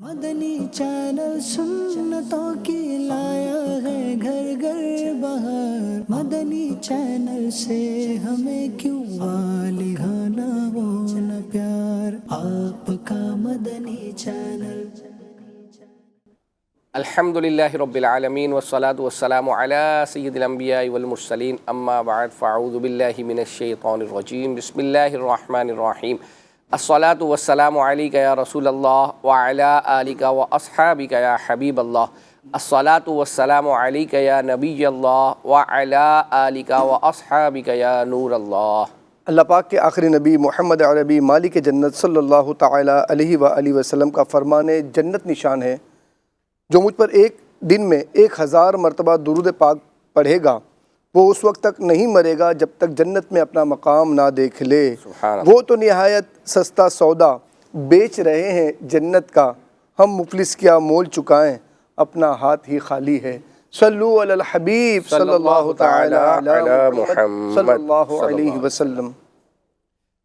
مدنی channel سنتوں کی لایا ہے گھر گھر بہار، مدنی چینل سے ہمیں کیوں والہانہ وہ نہ پیار، آپ کا مدنی چینل۔ الحمدللہ رب العالمین والصلاة والسلام علی سید الانبیاء والمرسلین، اما بعد فاعوذ باللہ من الشیطان الرجیم، بسم اللہ الرحمن الرحیم۔ الصلاة والسلام علیک یا رسول اللہ وعلی آلک واصحابک یا حبیب اللہ، الصلاة والسلام علیک یا نبی اللہ وعلی آلک واصحابک یا نور اللہ۔ اللہ پاک کے آخری نبی محمد عربی مالک جنت صلی اللہ تعالیٰ علیہ وآلہ وسلم کا فرمان جنت نشان ہے، جو مجھ پر ایک دن میں 1000 مرتبہ درود پاک پڑھے گا وہ اس وقت تک نہیں مرے گا جب تک جنت میں اپنا مقام نہ دیکھ لے۔ وہ تو نہایت سستا سودا بیچ رہے ہیں جنت کا، ہم مفلس کیا مول چکائیں اپنا ہاتھ ہی خالی ہے۔ صلو علی الحبیب صلی اللہ تعالی علی محمد صلی اللہ علیہ وسلم۔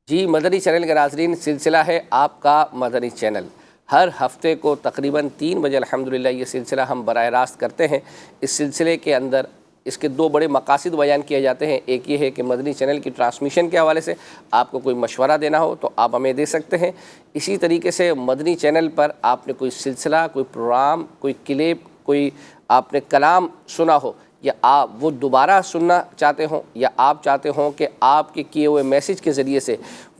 جی، مدنی چینل کے ناظرین، سلسلہ ہے آپ کا مدنی چینل۔ ہر ہفتے کو تقریباً 3 بجے الحمدللہ یہ سلسلہ ہم براہ راست کرتے ہیں۔ اس سلسلے کے اندر اس کے 2 بڑے مقاصد بیان کیے جاتے ہیں۔ ایک یہ ہے کہ مدنی چینل کی ٹرانسمیشن کے حوالے سے آپ کو کوئی مشورہ دینا ہو تو آپ ہمیں دے سکتے ہیں۔ اسی طریقے سے مدنی چینل پر آپ نے کوئی سلسلہ، کوئی پروگرام، کوئی کلپ، کوئی آپ نے کلام سنا ہو، یا آپ وہ دوبارہ سننا چاہتے ہوں، یا آپ چاہتے ہوں کہ آپ کے کیے ہوئے میسیج کے ذریعے سے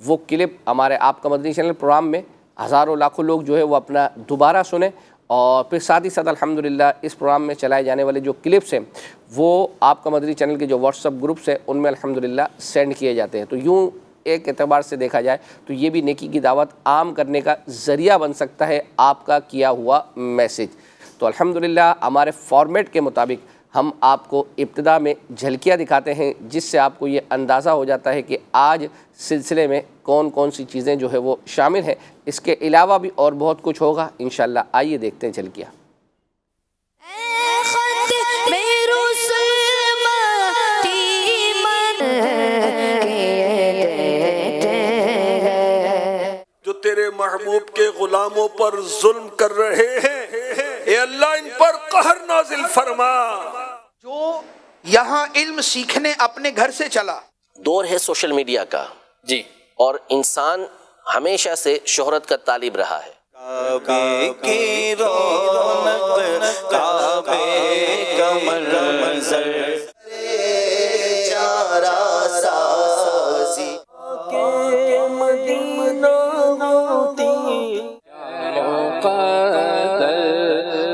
وہ کلپ ہمارے آپ کا مدنی چینل پروگرام میں ہزاروں لاکھوں لوگ جو ہے وہ اپنا دوبارہ سنیں، اور پھر ساتھ ہی ساتھ الحمدللہ اس پروگرام میں چلائے جانے والے جو کلپس ہیں وہ آپ کا مدنی چینل کے جو واٹس ایپ گروپس ہیں ان میں الحمدللہ سینڈ کیے جاتے ہیں۔ تو یوں ایک اعتبار سے دیکھا جائے تو یہ بھی نیکی کی دعوت عام کرنے کا ذریعہ بن سکتا ہے آپ کا کیا ہوا میسیج۔ تو الحمدللہ ہمارے فارمیٹ کے مطابق ہم آپ کو ابتدا میں جھلکیاں دکھاتے ہیں، جس سے آپ کو یہ اندازہ ہو جاتا ہے کہ آج سلسلے میں کون کون سی چیزیں جو ہے وہ شامل ہیں۔ اس کے علاوہ بھی اور بہت کچھ ہوگا انشاءاللہ۔ آئیے دیکھتے ہیں جھلکیاں۔ جو تیرے محبوب کے غلاموں پر ظلم کر رہے ہیں، اے اللہ ان پر قہر نازل فرما۔ جو یہاں علم سیکھنے اپنے گھر سے چلا، دور ہے سوشل میڈیا کا، جی، اور انسان ہمیشہ سے شہرت کا طالب رہا ہے۔ کعبے کی رونق، کعبے کا منظر، چارہ سازی کے مدینہ ہوتی، مقدر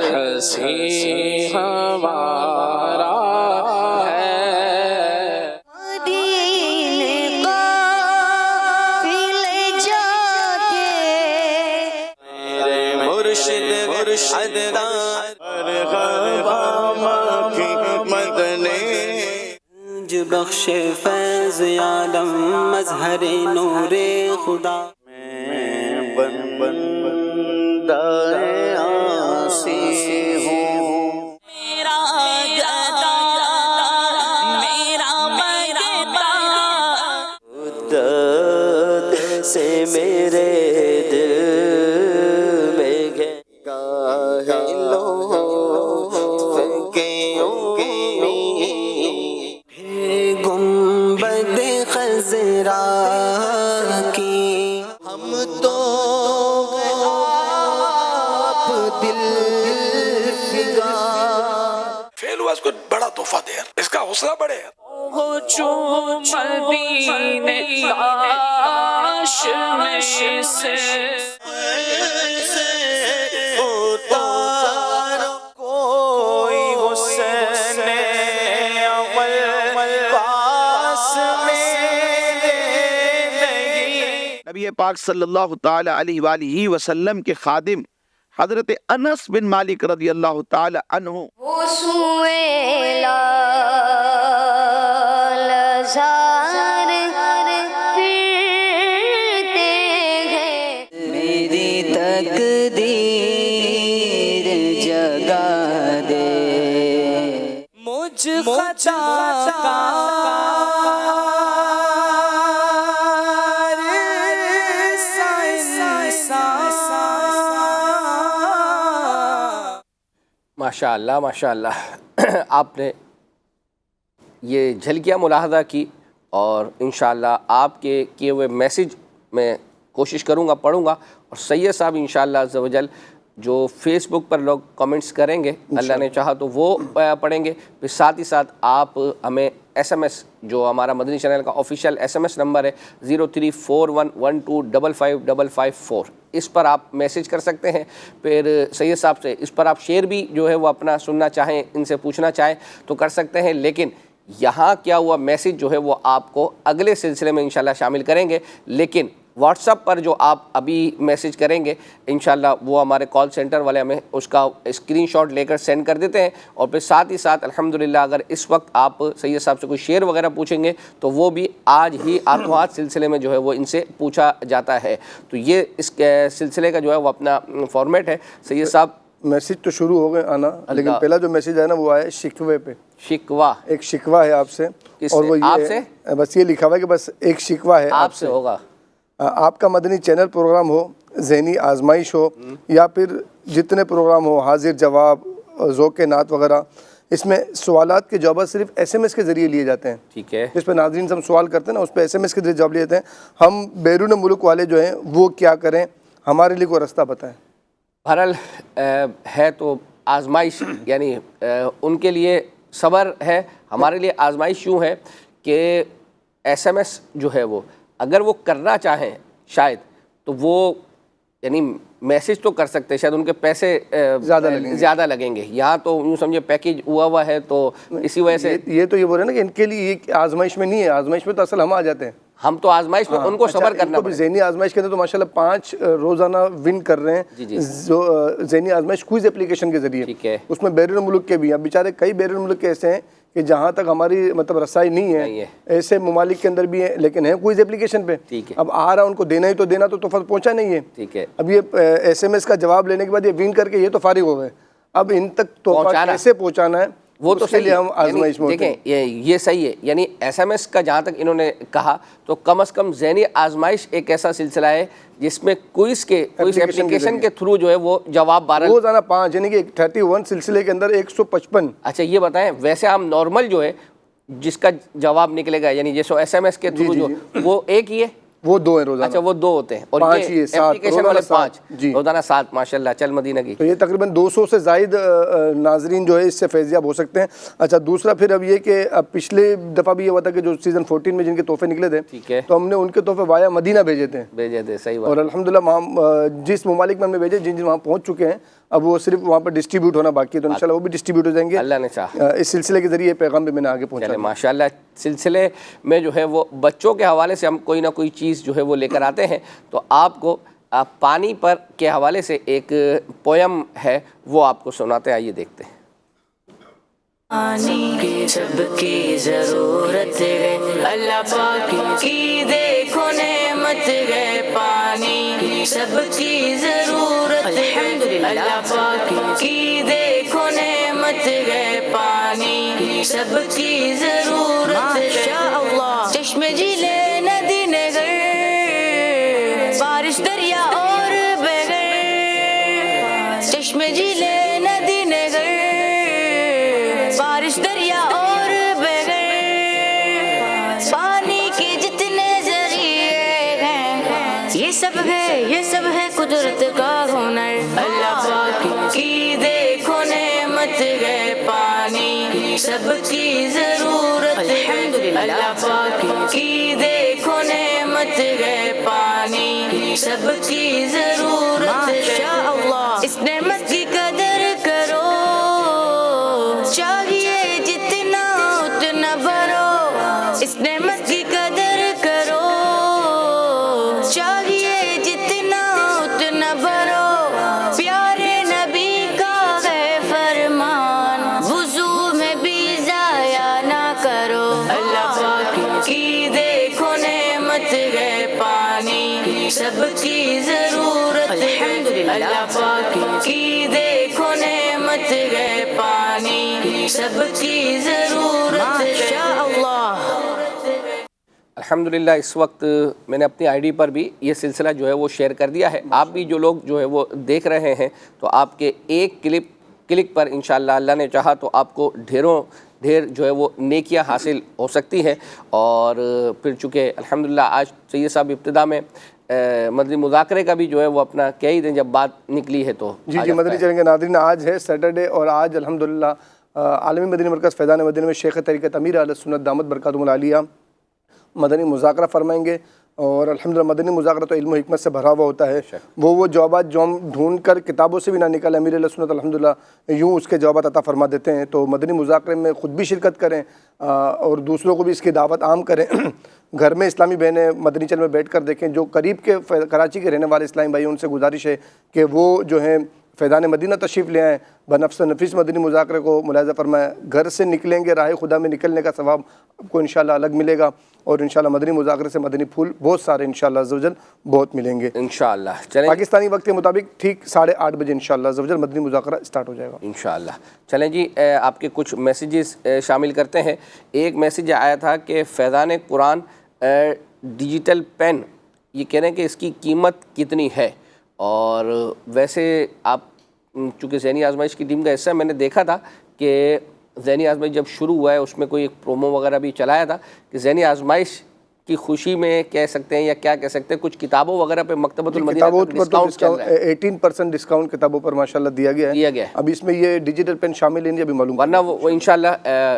حسین ہمارا ہے۔ مدینے قافلے جاتے، میرے مرشد عدنان ارغام کی مدنی، جو بخش فیض عالم مظہر نور خدا، میں بندہ عاصی ہوں۔ میرا گدا میرا مگتا، مدت سے میرے دل میں کاہلوں کی امید، گنبد خضرا کی ہم تو آپ دل فگا۔ فیل ہوا، اس کو بڑا تحفہ دے، اس کا حوصلہ بڑھے۔ جو مدینے کاش میں سے اتارو کوئی حسن عمل پاس میں نہیں۔ نبی پاک صلی اللہ تعالی علیہ وآلہ وسلم کے خادم حضرت انس بن مالک رضی اللہ تعالی عنہ وہ سوئے لازار پھرتے ہیں، میری تقدیر جگا دے مجھ خطا کا ماشاءاللہ ماشاءاللہ آپ نے یہ جھلکیاں ملاحظہ کی، اور انشاءاللہ آپ کے کیے ہوئے میسیج میں کوشش کروں گا پڑھوں گا، اور سید صاحب انشاءاللہ عز و جل جو فیس بک پر لوگ کمنٹس کریں گے اللہ نے چاہا تو وہ پڑھیں گے، پھر ساتھ ہی ساتھ آپ ہمیں ایس ایم ایس جو ہمارا مدنی چینل کا official S M S number ہے 0341125554 اس پر آپ میسیج کر سکتے ہیں۔ پھر سید صاحب سے اس پر آپ شیئر بھی جو ہے وہ اپنا سننا چاہیں، ان سے پوچھنا چاہیں تو کر سکتے ہیں، لیکن یہاں کیا ہوا میسیج جو ہے وہ آپ کو اگلے سلسلے میں انشاءاللہ شامل کریں گے، لیکن واٹس ایپ پر جو آپ ابھی میسیج کریں گے انشاءاللہ وہ ہمارے کال سینٹر والے ہمیں اس کا اسکرین شاٹ لے کر سینڈ کر دیتے ہیں، اور پھر ساتھ ہی ساتھ الحمدللہ اگر اس وقت آپ سید صاحب سے کوئی شعر وغیرہ پوچھیں گے تو وہ بھی آج ہی ہاتھوں ہاتھ سلسلے میں جو ہے وہ ان سے پوچھا جاتا ہے۔ تو یہ اس سلسلے کا جو ہے وہ اپنا فارمیٹ ہے۔ سید صاحب میسیج تو شروع ہو گئے آنا، لیکن پہلا جو میسیج ہے نا وہ آیا شکوے پہ، شکوہ ایک شکوہ ہے آپ سے، اور وہ آپ یہ سے بس یہ لکھا ہوا ہے کہ بس ایک شکوہ ہے آپ سے ہوگا، آپ کا مدنی چینل پروگرام ہو، ذہنی آزمائش ہو، یا پھر جتنے پروگرام ہو حاضر جواب، ذوق نعت وغیرہ، اس میں سوالات کے جوابات صرف ایس ایم ایس کے ذریعے لیے جاتے ہیں۔ ٹھیک ہے، جس پہ ناظرین سے ہم سوال کرتے ہیں نا اس پہ ایس ایم ایس کے ذریعے جواب لیے جاتے ہیں۔ ہم بیرون ملک والے جو ہیں وہ کیا کریں، ہمارے لیے کوئی رستہ بتائیں۔ بہرحال ہے تو آزمائش، یعنی ان کے لیے صبر ہے، ہمارے لیے آزمائش یوں ہے کہ ایس ایم ایس جو ہے وہ اگر وہ کرنا چاہیں شاید تو وہ یعنی میسیج تو کر سکتے ہیں، شاید ان کے پیسے زیادہ لگیں گے، یہاں تو یوں سمجھے پیکیج ہوا ہے تو اسی وجہ سے یہ تو یہ بول رہے ہیں نا کہ ان کے لیے یہ آزمائش میں نہیں ہے، آزمائش میں تو اصل ہم آ جاتے ہیں، ہم تو آزمائش میں ان کو صبر کرنا پڑے۔ ذہنی آزمائش کے اندر تو ماشاءاللہ 5 روزانہ ون کر رہے ہیں جو ذہنی آزمائش کوئز اپلیکیشن کے ذریعے، ٹھیک ہے، اس میں بیرون ملک کے بھی، اب بیچارے کئی بیرون ملک کے ایسے ہیں کہ جہاں تک ہماری مطلب رسائی نہیں ہے، ایسے ممالک کے اندر بھی ہیں لیکن ہیں کوئز اپلیکیشن پہ، اب آ رہا ان کو دینا ہی تو دینا تو تحفہ پہنچا نہیں ہے، ٹھیک ہے، اب یہ ایس ایم ایس کا جواب لینے کے بعد یہ ون کر کے یہ تو فارغ ہو گئے، اب ان تک تحفہ کیسے پہنچانا ہے وہ تو صحیح ہے۔ ہم آزمائش میں دیکھیں یہ صحیح ہے، یعنی ایس ایم ایس کا جہاں تک انہوں نے کہا تو کم از کم ذہنی آزمائش ایک ایسا سلسلہ ہے جس میں کوئز اپلیکیشن کے تھرو جو ہے وہ جواب 12 روزانہ 5 یعنی کہ 31 سلسلے کے اندر 155۔ اچھا یہ بتائیں ویسے ہم نارمل جو ہے جس کا جواب نکلے گا یعنی جیسو ایس ایم ایس کے تھرو جو وہ ایک ہی ہے، وہ 2 ہیں روزانہ، اچھا وہ 2 ہوتے ہیں، اور یہ اپلیکیشن والے 5 روزانہ 7 ماشاءاللہ چل مدینہ کی، تو یہ تقریباً 200 سے زائد ناظرین جو ہے اس سے فیضیاب ہو سکتے ہیں۔ اچھا دوسرا پھر اب یہ کہ اب پچھلے دفعہ بھی یہ ہوا تھا کہ جو سیزن 14 میں جن کے تحفے نکلے تھے تو ہم نے ان کے تحفے وایا مدینہ بھیجے تھے، صحیح بات، اور الحمدللہ جس ممالک میں ہم نے بھیجے جن وہاں پہنچ چکے ہیں اب وہ صرف وہاں پر ڈسٹریبیوٹ ہونا باقی ہے، تو انشاءاللہ وہ بھی ڈسٹریبیوٹ ہو جائیں گے اللہ نے چاہا۔ اس سلسلے کے ذریعے پیغام بھی میں نے آگے پہنچا۔ ماشاءاللہ سلسلے میں جو ہے وہ بچوں کے حوالے سے ہم کوئی نہ کوئی چیز جو ہے وہ لے کر آتے ہیں، تو آپ کو پانی پر کے حوالے سے ایک پویم ہے وہ آپ کو سناتے ہیں، آئیے دیکھتے ہیں۔ پانی کی سب کی ضرورت ہے، اللہ پاک کی دیکھو نعمت ہے، پانی کی سب کی ضرورت ہے، اللہ پاک کی دیکھو نعمت ہے، پانی کی سب کی ضرورت ہے، چشم جھیلے ندی نگر بارش دریا اور بغیر، چشم جھیلے ندی نگر بارش دریا اور بغیر، پانی کے جتنے ذریعے ہیں یہ سب ہے قدرت کا ہنر، اللہ پاک کی دیکھو نعمت ہے، پانی کی سب کی ضرورت ہے، اللہ پاک کی دیکھو نعمت ہے، پانی کی سب کی ضرورت ہے، اس نعمت کی قدر کرو، چاہیے جتنا اتنا بھرو، اس نعمت کی قدر کرو، چاہیے جتنا اتنا بھرو، پیارے نبی کا ہے فرمان، وضو میں بھی ضائع نہ کرو، اللہ پاک کی دیکھو نعمت ہے، پانی کی سب کی ضرورت ہے، اللہ پاک کی دیکھو نعمت ہے، پانی کی سب کی ضرورت ہے، الحمدللہ اس وقت میں نے اپنی آئی ڈی پر بھی یہ سلسلہ جو ہے وہ شیئر کر دیا ہے، آپ بھی جو لوگ جو ہے وہ دیکھ رہے ہیں تو آپ کے ایک کلپ کلک پر انشاءاللہ اللہ نے چاہا تو آپ کو ڈھیر جو ہے وہ نیکیاں حاصل ہو سکتی ہیں. اور پھر چونکہ الحمدللہ آج سید صاحب ابتدا میں مدنی مذاکرے کا بھی جو ہے وہ اپنا کہہ ہی دیں جب بات نکلی ہے تو جی مدنی چینل کے ناظرین، آج ہے سیٹرڈے اور آج الحمدللہ عالمی مدنی مرکز فیضان مدینہ میں شیخ طریقت امیر اہل سنت دامت برکاتہم العالیہ مدنی مذاکرہ فرمائیں گے. اور الحمدللہ مدنی مذاکرہ تو علم و حکمت سے بھرا ہوا ہوتا ہے. وہ جوابات جو ہم ڈھونڈ کر کتابوں سے بھی نہ نکلے، امیر اہل سنت الحمدللہ یوں اس کے جوابات عطا فرما دیتے ہیں. تو مدنی مذاکرے میں خود بھی شرکت کریں اور دوسروں کو بھی اس کی دعوت عام کریں. گھر میں اسلامی بہنیں مدنی چینل میں بیٹھ کر دیکھیں. جو قریب کے کراچی کے رہنے والے اسلامی بھائی ان سے گزارش ہے کہ وہ جو ہیں فیضان مدینہ تشریف لے آئیں، بنفس نفیس مدنی مذاکرے کو ملاحظہ فرمائیں. گھر سے نکلیں گے راہ خدا میں نکلنے کا ثواب آپ کو انشاءاللہ الگ ملے گا، اور انشاءاللہ مدنی مذاکرے سے مدنی پھول بہت سارے انشاءاللہ عز و جل بہت ملیں گے انشاءاللہ. چلیں پاکستانی وقت کے مطابق ٹھیک 8:30 بجے انشاءاللہ عز و جل مدنی مذاکرہ اسٹارٹ ہو جائے گا انشاءاللہ. چلیں جی، آپ کے کچھ میسیجز شامل کرتے ہیں. ایک میسیج آیا تھا کہ فیضان قرآن ڈیجیٹل پین، یہ کہہ رہے ہیں کہ اس کی قیمت کتنی ہے. اور ویسے آپ چونکہ ذہنی آزمائش کی ٹیم کا حصہ ہے، میں نے دیکھا تھا کہ ذہنی آزمائش جب شروع ہوا ہے اس میں کوئی ایک پرومو وغیرہ بھی چلایا تھا کہ ذہنی آزمائش کی خوشی میں کہہ سکتے ہیں یا کیا کہہ سکتے ہیں، کچھ کتابوں وغیرہ پہ مکتبۃ المدینہ ڈسکاؤنٹ چل رہا ہے. 18% ڈسکاؤنٹ کتابوں پر ماشاءاللہ دیا گیا ہے. اب اس میں یہ ڈیجیٹل پین شامل ہے نہیں ابھی معلوم، ورنہ وہ انشاءاللہ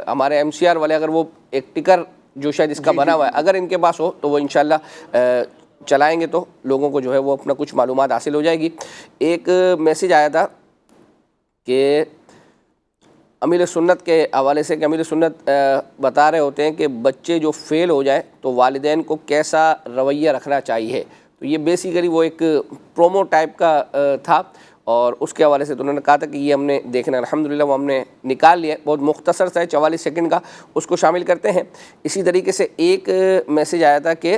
ہمارے MCR والے اگر وہ ایک ٹکر جو شاید اس کا بنا ہوا ہے اگر ان کے پاس ہو تو وہ انشاءاللہ چلائیں گے تو لوگوں کو جو ہے وہ اپنا کچھ معلومات حاصل ہو جائے گی. ایک میسیج آیا تھا کہ امیر سنت کے حوالے سے کہ امیر سنت بتا رہے ہوتے ہیں کہ بچے جو فیل ہو جائیں تو والدین کو کیسا رویہ رکھنا چاہیے. تو یہ بیسیکلی وہ ایک پرومو ٹائپ کا تھا اور اس کے حوالے سے تو انہوں نے کہا تھا کہ یہ ہم نے دیکھنا الحمدللہ وہ ہم نے نکال لیا. بہت مختصر سا ہے 44 سیکنڈ کا، اس کو شامل کرتے ہیں. اسی طریقے سے ایک میسیج آیا تھا کہ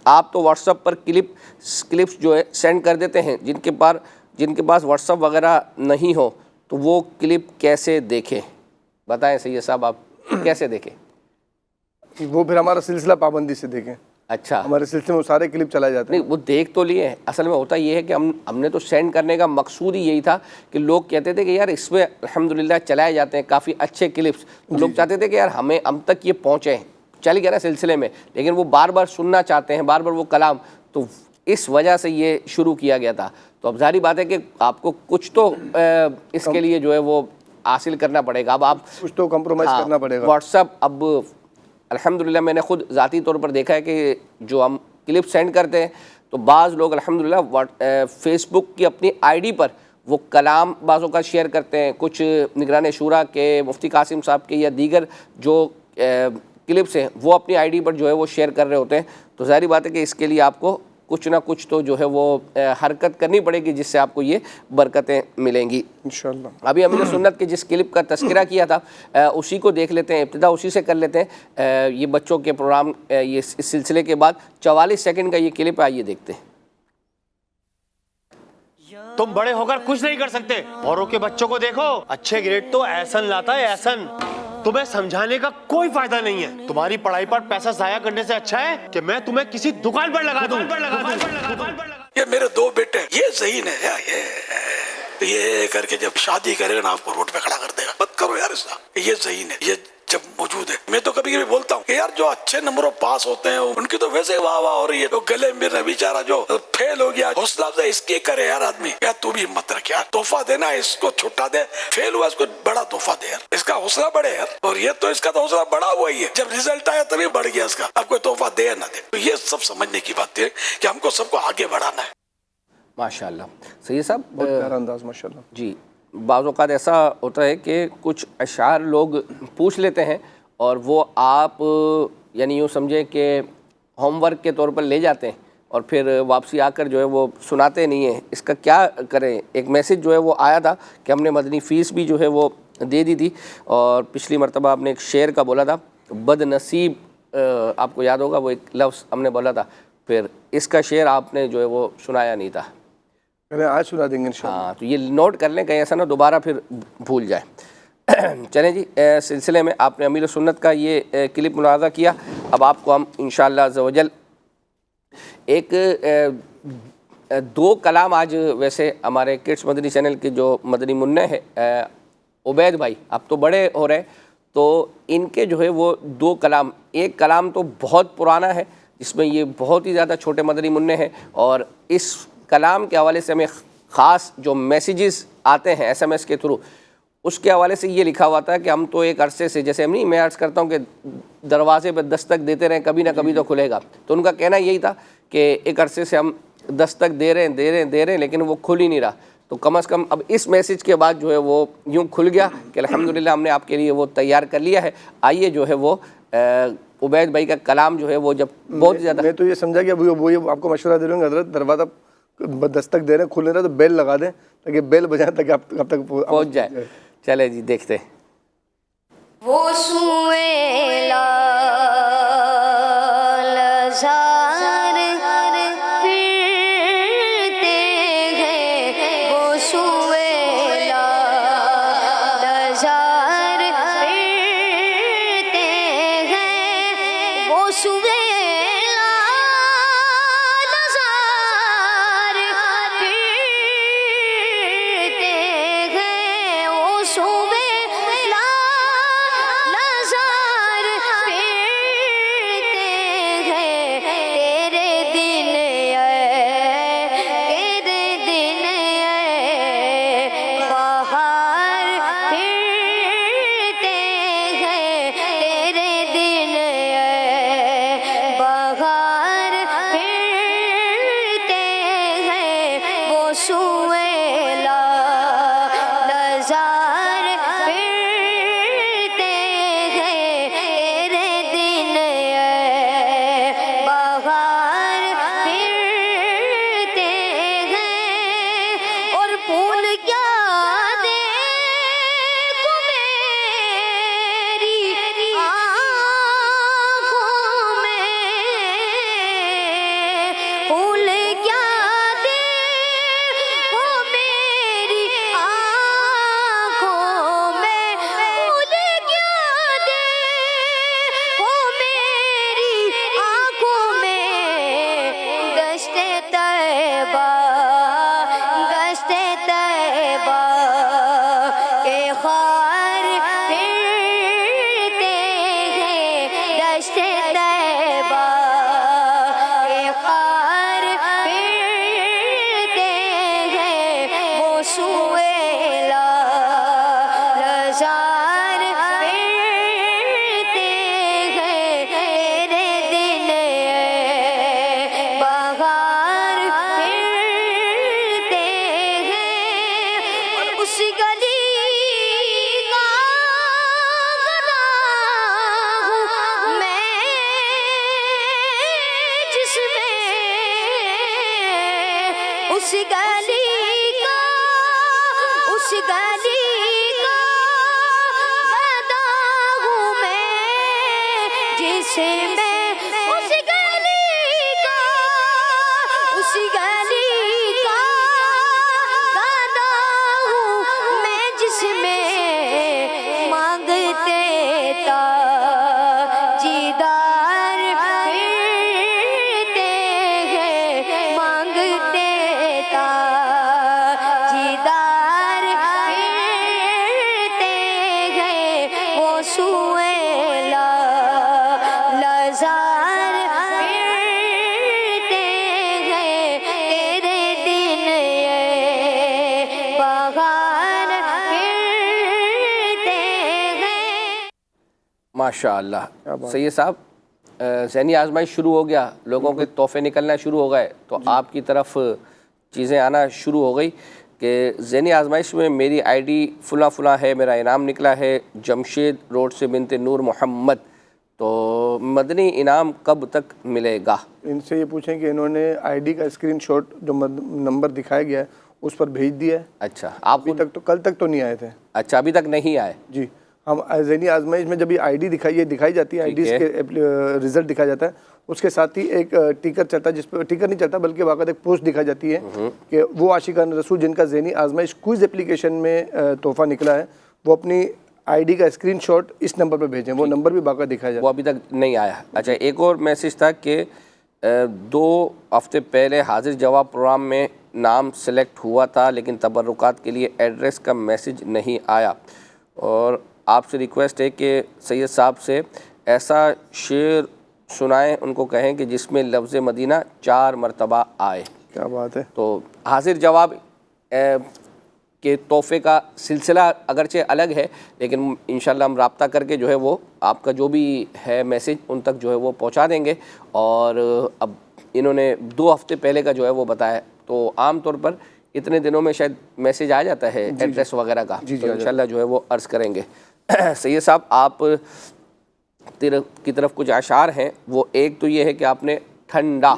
آپ تو واٹس ایپ پر کلپس جو ہے سینڈ کر دیتے ہیں، جن کے پاس واٹس ایپ وغیرہ نہیں ہو تو وہ کلپ کیسے دیکھیں؟ بتائیں سید صاحب آپ کیسے دیکھیں؟ وہ پھر ہمارا سلسلہ پابندی سے دیکھیں. اچھا، ہمارے سلسلے میں وہ سارے کلپ چلائے جاتے ہیں. نہیں وہ دیکھ تو لیے ہیں، اصل میں ہوتا یہ ہے کہ ہم نے تو سینڈ کرنے کا مقصود ہی یہی تھا کہ لوگ کہتے تھے کہ یار اس میں الحمدللہ چلائے جاتے ہیں کافی اچھے کلپس. لوگ چاہتے تھے کہ یار ہم تک یہ پہنچے، چل گیا نا سلسلے میں، لیکن وہ بار بار سننا چاہتے ہیں، بار بار وہ کلام، تو اس وجہ سے یہ شروع کیا گیا تھا. تو اب ظاہری بات ہے کہ آپ کو کچھ تو اس کے لیے جو ہے وہ حاصل کرنا پڑے گا. اب آپ کچھ تو کمپرومائز کرنا پڑے گا. واٹس ایپ اب الحمدللہ میں نے خود ذاتی طور پر دیکھا ہے کہ جو ہم کلپ سینڈ کرتے ہیں تو بعض لوگ الحمدللہ فیس بک کی اپنی ID پر وہ کلام بعضوں کا شیئر کرتے ہیں. کچھ نگران شورا کے مفتی قاسم صاحب کے یا دیگر جو کلپس ہیں وہ اپنی ID پر جو ہے وہ شیئر کر رہے ہوتے ہیں. تو ظاہری بات ہے کہ اس کے لیے آپ کو کچھ نہ کچھ تو جو ہے وہ حرکت کرنی پڑے گی جس سے آپ کو یہ برکتیں ملیں گی انشاءاللہ. ابھی امیر سنت کے جس کلپ کا تذکرہ کیا تھا اسی کو دیکھ لیتے ہیں، ابتدا اسی سے کر لیتے ہیں. یہ بچوں کے پروگرام یہ اس سلسلے کے بعد 44 سیکنڈ کا یہ کلپ آئیے دیکھتے ہیں. تم بڑے ہو کر کچھ نہیں کر سکتے. اوروں کے بچوں کو دیکھو، اچھے گریڈ تو احسن لاتا ہے احسن. تمہیں سمجھانے کا کوئی فائدہ نہیں ہے. تمہاری پڑھائی پر پیسہ ضائع کرنے سے اچھا ہے کہ میں تمہیں کسی دکان پر لگا دوں. یہ میرے 2 بیٹے، یہ ذہین ہے، یہ کر کے جب شادی کرے گا نا آپ کو روڈ پہ کھڑا کر دے گا. مت کرو یار اس کا، یہ ذہین ہے. یہ جب موجود ہے میں تو کبھی کبھی بولتا ہوں کہ یار جو اچھے نمبروں پاس ہوتے ہیں ان کی تو ویسے واہ واہ ہو رہی ہے. تو گلے میرا بیچارہ جو فیل ہو گیا، حوصلہ افزائی اس کی کرے یار آدمی. یار تو بھی ہمت رکھ یار، تحفہ دینا اس کو چھٹا دے. فیل ہوا اس کو بڑا تحفہ دے یار، اس کا حوصلہ بڑھے یار. اور یہ تو اس کا تو حوصلہ بڑا ہوا ہی ہے، جب ریزلٹ آیا تبھی بڑھ گیا اس کا. اب کوئی تحفہ دے نہ دے، تو یہ سب سمجھنے کی بات ہے کہ ہم کو سب کو آگے بڑھانا ہے. ماشاءاللہ. سید صاحب بہت پیارا انداز ماشاءاللہ. جی، بعض اوقات ایسا ہوتا ہے کہ کچھ اشعار لوگ پوچھ لیتے ہیں اور وہ آپ یعنی یوں سمجھیں کہ ہوم ورک کے طور پر لے جاتے ہیں اور پھر واپسی آ کر جو ہے وہ سناتے نہیں ہیں. اس کا کیا کریں؟ ایک میسیج جو ہے وہ آیا تھا کہ ہم نے مدنی فیس بھی جو ہے وہ دے دی تھی اور پچھلی مرتبہ آپ نے ایک شعر کا بولا تھا، بد نصیب، آپ کو یاد ہوگا وہ ایک لفظ ہم نے بولا تھا. پھر اس کا شعر آپ نے جو ہے وہ سنایا نہیں تھا. آج سنا دیں گے انشاءاللہ. ہاں، تو یہ نوٹ کر لیں کہیں ایسا نہ دوبارہ پھر بھول جائے. چلیں جی، سلسلے میں آپ نے امیر سنت کا یہ کلپ ملاحظہ کیا. اب آپ کو ہم انشاءاللہ عز و جل ایک دو کلام آج ویسے ہمارے کڈس مدنی چینل کے جو مدنی منع ہے عبید بھائی، اب تو بڑے ہو رہے، تو ان کے جو ہے وہ دو کلام، ایک کلام تو بہت پرانا ہے جس میں یہ بہت ہی زیادہ چھوٹے مدنی منع ہیں، اور اس کلام کے حوالے سے ہمیں خاص جو میسیجز آتے ہیں SMS کے تھرو، اس کے حوالے سے یہ لکھا ہوا تھا کہ ہم تو ایک عرصے سے، جیسے میں عرض کرتا ہوں کہ دروازے پہ دستک دیتے رہیں، کبھی نہ کبھی تو کھلے گا، تو ان کا کہنا یہی تھا کہ ایک عرصے سے ہم دستک دے رہے ہیں لیکن وہ کھل ہی نہیں رہا، تو کم از کم اب اس میسیج کے بعد جو ہے وہ یوں کھل گیا کہ الحمدللہ ہم نے آپ کے لیے وہ تیار کر لیا ہے۔ آئیے جو ہے وہ عبید بھائی کا کلام جو ہے وہ جب بہت زیادہ، میں تو یہ سمجھا کہ وہ آپ کو مشورہ دے رہا ہوں حضرت، دروازہ دستک دے رہے ہیں، کھل نہیں رہا تو بیل لگا دیں تاکہ بیل بجائیں تاکہ آپ تک پہنچ جائے۔ چلے جی دیکھتے ہیں۔ وہ سوئے ماشاءاللہ۔ سید صاحب، ذہنی آزمائش شروع ہو گیا، لوگوں کے تحفے نکلنا شروع ہو گئے، تو آپ کی طرف چیزیں آنا شروع ہو گئی کہ ذہنی آزمائش میں میری ID فلاں فلاں ہے، میرا انعام نکلا ہے جمشید روڈ سے بنت نور محمد، تو مدنی انعام کب تک ملے گا؟ ان سے یہ پوچھیں کہ انہوں نے ID کا اسکرین شاٹ جو نمبر دکھایا گیا ہے اس پر بھیج دیا ہے۔ اچھا، آپ ابھی تک تو کل تک تو نہیں آئے تھے۔ اچھا، ابھی تک نہیں آئے؟ جی، ہم ذہنی آزمائش میں جب یہ ID دکھائی جاتی ہے، IDs کے رزلٹ دکھایا جاتا ہے، اس کے ساتھ ہی ایک ٹیکر چلتا ہے، جس پہ ٹیکر نہیں چلتا بلکہ باقاعدہ ایک پوسٹ دکھائی جاتی ہے کہ وہ عاشقان رسول جن کا ذہنی آزمائش کوئز اپلیکیشن میں تحفہ نکلا ہے، وہ اپنی ID کا اسکرین شاٹ اس نمبر پہ بھیجیں، وہ نمبر بھی باقاعدہ دکھایا جاتا ہے۔ وہ ابھی تک نہیں آیا۔ اچھا، ایک اور میسیج تھا کہ دو ہفتے پہلے حاضر جواب پروگرام میں نام سلیکٹ ہوا تھا لیکن تبرکات کے لیے ایڈریس کا میسج نہیں آیا، اور آپ سے ریکویسٹ ہے کہ سید صاحب سے ایسا شعر سنائیں، ان کو کہیں کہ جس میں لفظ مدینہ 4 مرتبہ آئے۔ کیا بات ہے۔ تو حاضر جواب کے تحفے کا سلسلہ اگرچہ الگ ہے، لیکن انشاءاللہ ہم رابطہ کر کے جو ہے وہ آپ کا جو بھی ہے میسج ان تک جو ہے وہ پہنچا دیں گے۔ اور اب انہوں نے 2 ہفتے پہلے کا جو ہے وہ بتایا، تو عام طور پر اتنے دنوں میں شاید میسج آ جاتا ہے ایڈریس وغیرہ کا، تو انشاءاللہ جو ہے وہ عرض کریں گے۔ سید صاحب آپ کی طرف کچھ اشعار ہیں، وہ ایک تو یہ ہے کہ آپ نے ٹھنڈا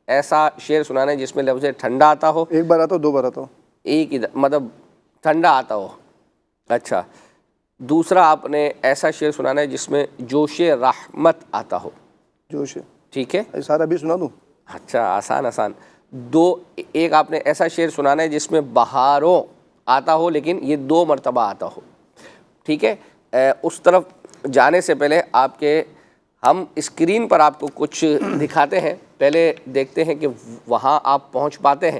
ایسا شعر سنانا ہے جس میں لفظ ٹھنڈا آتا ہو، ایک بار آتا ہو 2 بار آتا ہو؟ ایک ہی مطلب ٹھنڈا آتا ہو۔ اچھا، دوسرا آپ نے ایسا شعر سنانا ہے جس میں جوش رحمت آتا ہو۔ جوش، ٹھیک ہے، سارا بھی سنا دوں؟ اچھا، آسان۔ ایک آپ نے ایسا شعر سنانا ہے جس میں بہاروں آتا ہو لیکن یہ 2 مرتبہ آتا ہو۔ ٹھیک ہے، اس طرف جانے سے پہلے آپ کے ہم اسکرین پر آپ کو کچھ دکھاتے ہیں، پہلے دیکھتے ہیں کہ وہاں آپ پہنچ پاتے ہیں،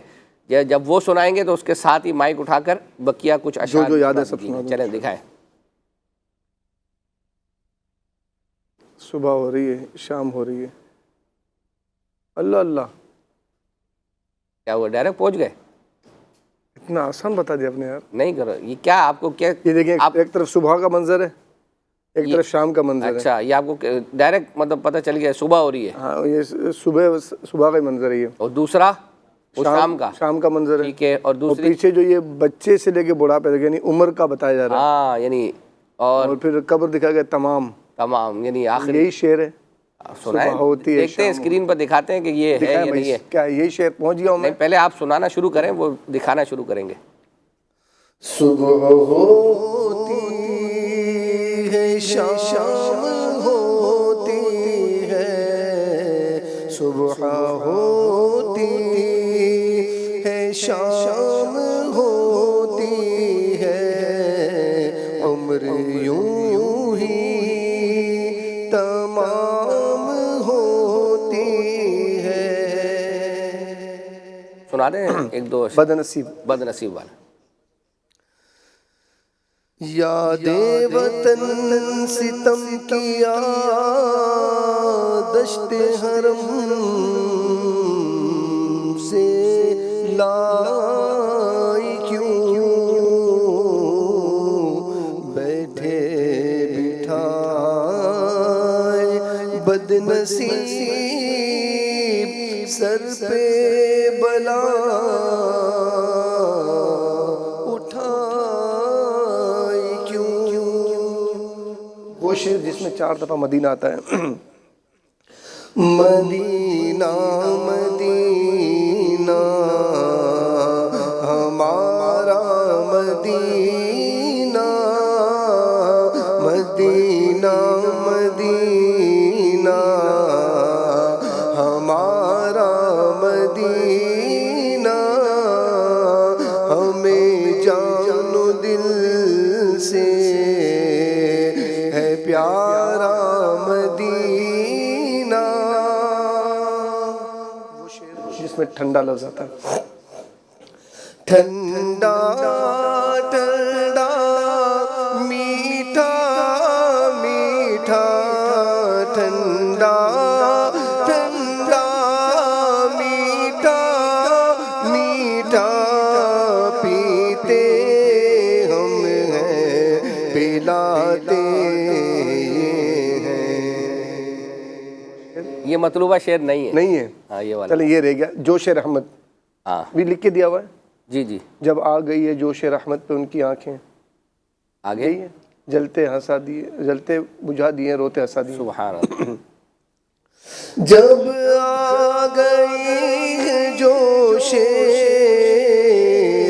یا جب وہ سنائیں گے تو اس کے ساتھ ہی مائک اٹھا کر بقیہ کچھ اشعار جو یاد ہے سب سنا دوں۔ چلیں دکھائیں۔ صبح ہو رہی ہے، شام ہو رہی ہے، اللہ اللہ، کیا ہوا، ڈائریکٹ پہنچ گئے؟ اتنا آسان بتا دیا آپ نے یار۔ نہیں کرو، یہ کیا آپ کو کیا، یہ دیکھیں، ایک طرف صبح کا منظر ہے، ایک طرف شام کا منظر ہے۔ اچھا، یہ آپ کو ڈائریکٹ مطلب پتہ چل گیا صبح ہو رہی ہے؟ ہاں، یہ صبح کا منظر ہے یہ، اور دوسرا وہ شام کا منظر ہے۔ ٹھیک ہے، اور دوسری پیچھے جو یہ بچے سے لے کے بڑھاپے تک یعنی عمر کا بتایا جا رہا ہے، ہاں یعنی، اور پھر قبر دکھا گیا تمام یعنی آخری یہی شعر ہے۔ سنائیں، ہوتی ہے، دیکھتے ہیں اسکرین پر دکھاتے ہیں کہ یہ ہے یا نہیں ہے۔ کیا یہی شعر پہنچ گیا ہوں میں؟ نہیں، پہلے آپ سنانا شروع کریں، وہ دکھانا شروع کریں گے۔ صبح ہوتی ہے، شام ہوتی ہے، صبح ہوتی ہے، شام ہوتی ہے، عمر یوں ہی تمام ہوتی ہے۔ سنا دیں ایک دو بد نصیب والا۔ یاد وطن ستم کیا دشت حرم سے لائی کیوں، بیٹھے بٹھائے بد نصیب سر پہ بلا وہ شعر جس میں 4 دفعہ مدینہ آتا ہے۔ مدینہ مدینہ ہمارا مدینہ، مدینہ مدینہ ہمارا مدینہ، ہمیں جان و دل سے پیارا مدینہ۔ وہ شعر جس میں ٹھنڈا لفظ آتا ہے، ٹھنڈا ٹھنڈا میٹھا میٹھا، ٹھنڈا ٹھنڈا میٹھا میٹھا، پیتے ہم ہیں پلاتے۔ یہ مطلوبہ شعر نہیں ہے، ہاں یہ والا۔ چلیں یہ رہ گیا، جوش رحمت بھی لکھ کے دیا ہوا ہے۔ جی جب آ گئی ہے جوش رحمت پہ ان کی آنکھیں، آگے جلتے ہنسا دیے، جلتے بجھا دیے، روتے ہنسا دیے۔ سبحان اللہ۔ جب آ گئی ہے جوش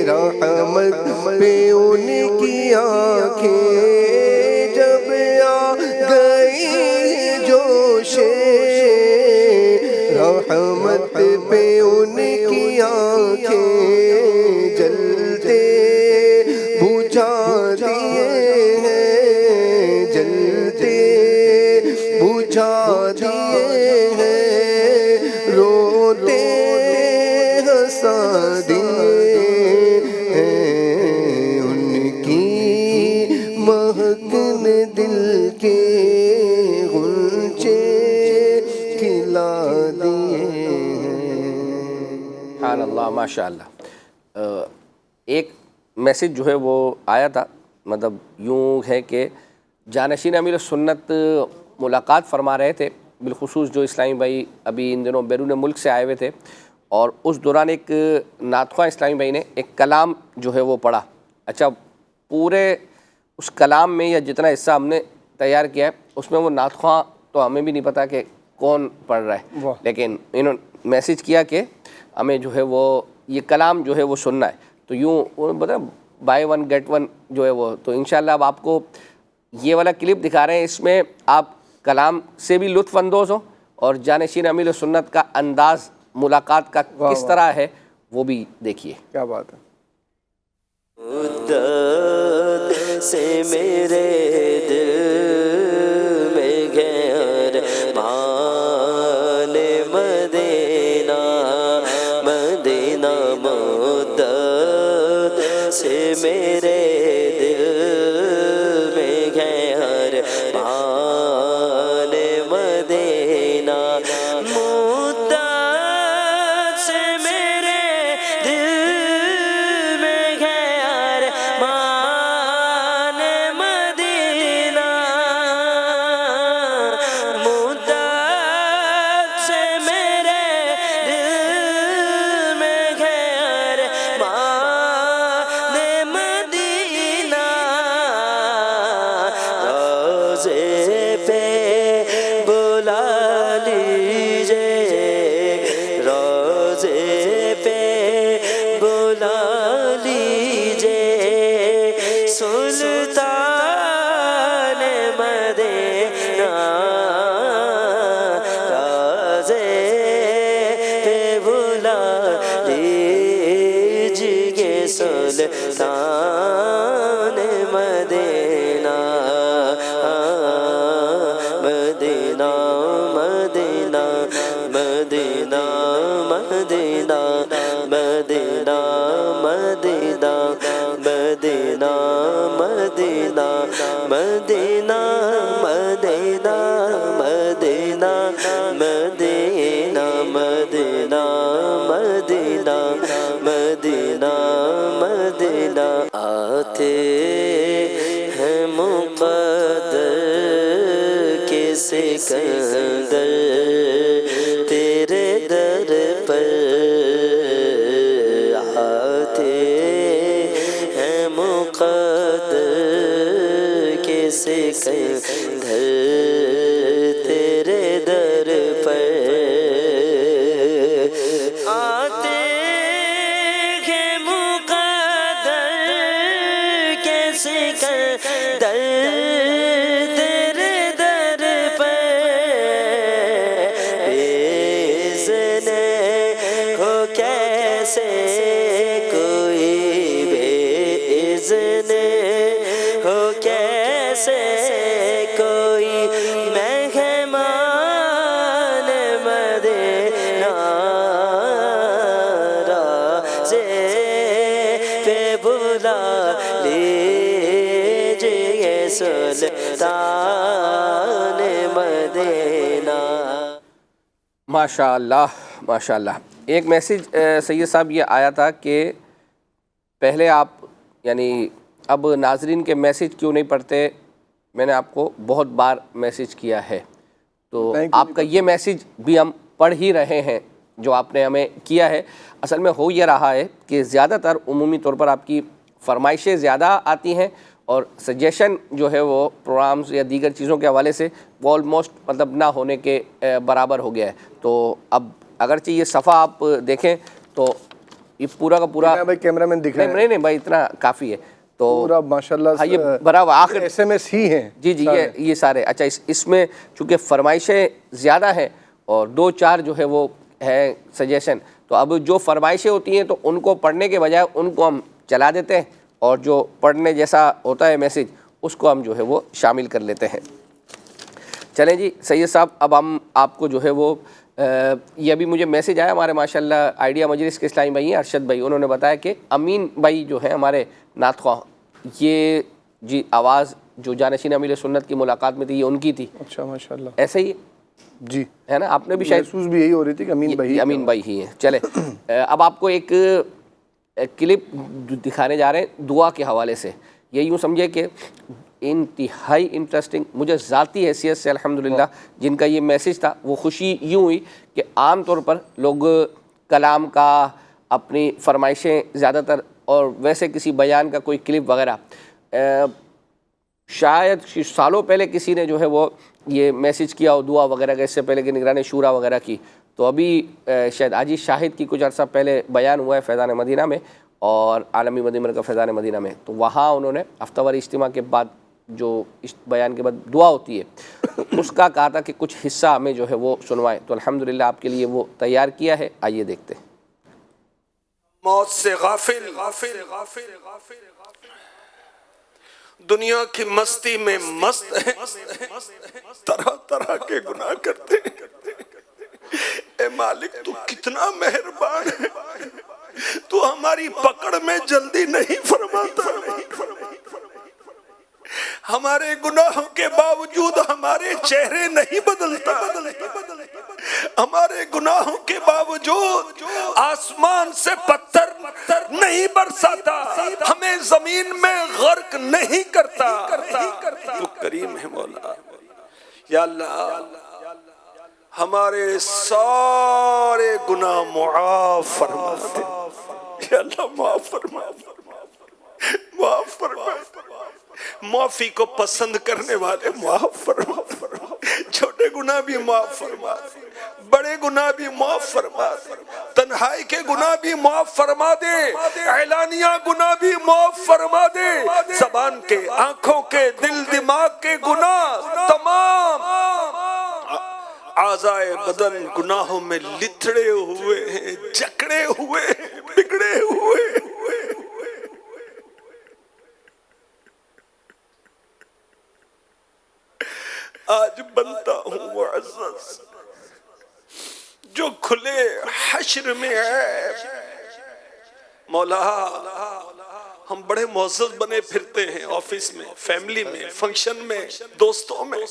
رحمت پہ ان کی آنکھیں، جب آ گئی ہے جوش رحمت پہ ان کی آنکھیں، جلتے بجھا دیے ہیں، جلتے بجھا دیے ہیں، دل کے غنچے کھلا دیے ہیں. سبحان اللہ، ماشاء اللہ. ایک میسیج جو ہے وہ آیا تھا، مطلب یوں ہے کہ جانشین امیر سنت ملاقات فرما رہے تھے، بالخصوص جو اسلامی بھائی ابھی ان دنوں بیرون ملک سے آئے ہوئے تھے، اور اس دوران ایک نعت خواں اسلامی بھائی نے ایک کلام جو ہے وہ پڑھا. اچھا، پورے اس کلام میں یا جتنا حصہ ہم نے تیار کیا ہے اس میں وہ نعت خواں تو ہمیں بھی نہیں پتہ کہ کون پڑھ رہا ہے، لیکن انہوں نے میسیج کیا کہ ہمیں جو ہے وہ یہ کلام جو ہے وہ سننا ہے. تو یوں بتا بائی ون گیٹ ون جو ہے وہ، تو انشاءاللہ اب آپ کو یہ والا کلپ دکھا رہے ہیں، اس میں آپ کلام سے بھی لطف اندوز ہو اور جانشین امیر سنت کا انداز ملاقات کا کس طرح ہے وہ بھی دیکھیے. کیا بات ہے. مدت سے میرے دل میں گہر مان مدینہ مدینہ، مدت سے میرے دل میں گہر مان مدینہ، مدت سے میرے دل میں گہر مان مدینہ، مدت سے میرے دل میں گہر مان مدینہ، روضے پہ بلا لیجئے، روضے پہ بلا لیجئے سلطان مدینہ، روضے پہ بلا لیجئے سلطان مدینہ، مدینہ مدینہ مدینہ مدینہ مدینہ مدینہ مدینہ مدینہ مدینہ مدینہ مدینہ مدینہ مدینہ مدینہ مدینہ مدینہ، آتے ہیں مقدر کے سکندر تیرے در پر، آتے ہیں مقدر کے سکندر تیرے در پر، آتے ہیں مقدر کے سکندر تیرے در پر، بے ہو کیسے کوئی، بے اذن ہو کیسے کوئی مہمان مدینہ، روضے پہ بلا لیجئے سلطان مدینہ. ماشاء اللہ ماشاء اللہ. ایک میسیج سید صاحب یہ آیا تھا کہ پہلے آپ یعنی اب ناظرین کے میسیج کیوں نہیں پڑھتے، میں نے آپ کو بہت بار میسیج کیا ہے، تو آپ کا یہ میسیج بھی ہم پڑھ ہی رہے ہیں جو آپ نے ہمیں کیا ہے. اصل میں ہو یہ رہا ہے کہ زیادہ تر عمومی طور پر آپ کی فرمائشیں زیادہ آتی ہیں اور سجیشن جو ہے وہ پروگرامز یا دیگر چیزوں کے حوالے سے وہ آلموسٹ مطلب نہ ہونے کے برابر ہو گیا ہے. تو اب اگرچہ یہ صفحہ آپ دیکھیں تو یہ پورا کا پورا کیمرہ مین دکھ رہے ہیں، نہیں بھائی اتنا کافی ہے. تو پورا ماشاءاللہ یہ برابر آخر ایس ایم ایس ہی ہیں. جی یہ سارے. اچھا اس میں چونکہ فرمائشیں زیادہ ہیں اور 2-4 جو ہے وہ ہیں سجیشن، تو اب جو فرمائشیں ہوتی ہیں تو ان کو پڑھنے کے بجائے ان کو ہم چلا دیتے ہیں اور جو پڑھنے جیسا ہوتا ہے میسیج اس کو ہم جو ہے وہ شامل کر لیتے ہیں. چلیں جی سید صاحب، اب ہم آپ کو جو ہے وہ یہ ابھی مجھے میسیج آیا ہمارے ماشاءاللہ آئیڈیا مجلس کے اسلامی بھائی ہیں ارشد بھائی، انہوں نے بتایا کہ امین بھائی جو ہیں ہمارے نعت خواہ، یہ جی آواز جو جانشین امیر سنت کی ملاقات میں تھی یہ ان کی تھی. اچھا ماشاء اللہ. ایسے ہی جی ہے نا, آپ نے بھی شاید محسوس بھی یہی ہو رہی تھی کہ امین بھائی ہی ہیں. چلے اب آپ کو ایک کلپ دکھانے جا رہے ہیں دعا کے حوالے سے. یہ یوں سمجھے کہ انتہائی انٹرسٹنگ, مجھے ذاتی حیثیت سے الحمدللہ جن کا یہ میسیج تھا وہ خوشی یوں ہوئی کہ عام طور پر لوگ کلام کا, اپنی فرمائشیں زیادہ تر, اور ویسے کسی بیان کا کوئی کلپ وغیرہ, شاید سالوں پہلے کسی نے جو ہے وہ یہ میسیج کیا ہو دعا وغیرہ کا, اس سے پہلے کہ نگران شورا وغیرہ کی. تو ابھی شاید حاجی شاہد کی کچھ عرصہ پہلے بیان ہوا ہے فیضان مدینہ میں اور عالمی مدینہ مرکز فیضان مدینہ میں, تو وہاں انہوں نے ہفتہ واری اجتماع کے بعد جو اس بیان کے بعد دعا ہوتی ہے اس کا کہا تھا کہ کچھ حصہ ہمیں جو ہے وہ سنوائیں. تو الحمدللہ آپ کے لیے وہ تیار کیا ہے, آئیے دیکھتے ہیں. موت سے غافل دنیا کی مستی میں مست ہیں, طرح طرح کے گناہ کرتے ہیں. اے مالک تو کتنا مہربان ہے, تو ہماری پکڑ میں جلدی نہیں فرماتا. ہمارے گناہوں کے باوجود ہمارے چہرے نہیں بدلتا. ہمارے گناہوں کے باوجود آسمان سے پتھر نہیں برساتا, ہمیں زمین میں غرق نہیں کرتا. تو کریم ہے مولا. یا اللہ ہمارے سارے گناہ معاف فرما دے. یا اللہ معاف فرما, معاف فرما. معافی کو پسند کرنے والے معاف فرما. چھوٹے گناہ بھی معاف فرما, بڑے گناہ بھی معاف فرما, تنہائی کے گناہ بھی معاف فرما دے, اعلانیہ گناہ بھی معاف فرما دے. زبان کے, آنکھوں کے, دل دماغ کے گناہ تمام اعضائے بدن گناہوں میں لتڑے ہوئے ہیں, جکڑے ہوئے ہیں, بگڑے ہوئے ہیں. آج بنتا ہوں معزز جو کھلے حشر میں ہے. مولا ہم بڑے معزز بنے پھرتے ہیں, آفس میں, فیملی میں, فنکشن میں, دوستوں میں,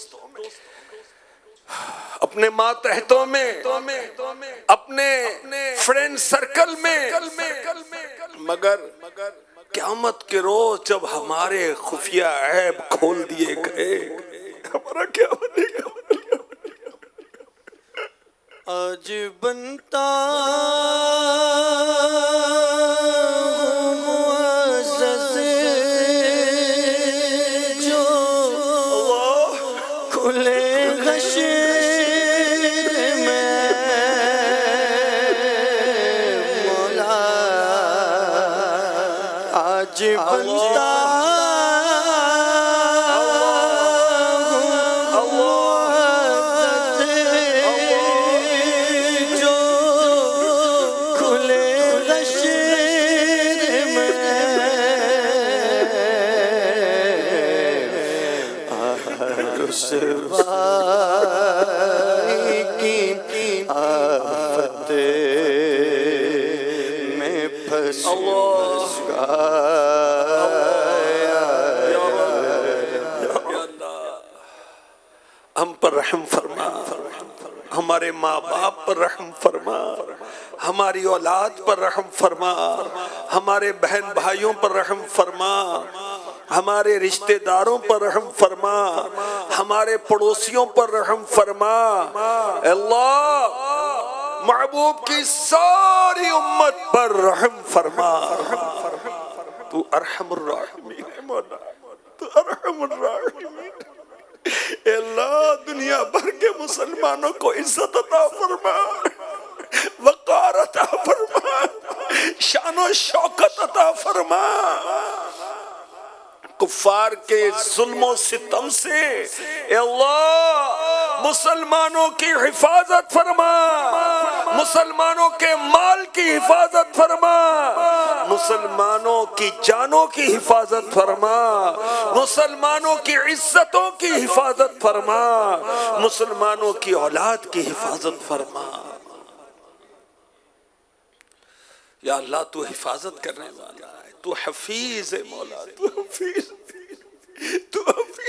اپنے ماتحتوں میں, اپنے فرینڈ سرکل میں, مگر قیامت کے روز جب ہمارے خفیہ عیب کھول دیے گئے ہمارا کیا بنے گا. آج بنتا معزز جو کھلے حشر میں مولا. آج بنتا کی آفت میں پھنس ہم پر رحم فرما, ہمارے ماں باپ پر رحم فرما, ہماری اولاد پر رحم فرما, ہمارے بہن بھائیوں پر رحم فرما, ہمارے رشتہ داروں پر رحم فرما, ہمارے پڑوسیوں پر رحم فرما. اللہ محبوب کی ساری امت پر رحم فرما. تو ارحم الراحمین ہے مولا, تو ارحم الراحمین. اے اللہ دنیا بھر کے مسلمانوں کو عزت عطا فرما, وقار عطا فرما, شان و شوکت عطا فرما. کفار کے ظلم و ستم سے اے اللہ مسلمانوں کی حفاظت فرما, مسلمانوں کے مال کی حفاظت فرما, مسلمانوں کی جانوں کی حفاظت فرما, مسلمانوں کی عزتوں کی حفاظت فرما, مسلمانوں کی اولاد کی حفاظت فرما. یا اللہ تو حفاظت کرنے والا ہے, تو حفیظ ہے مولا, تو حفیظ, تو حفیظ.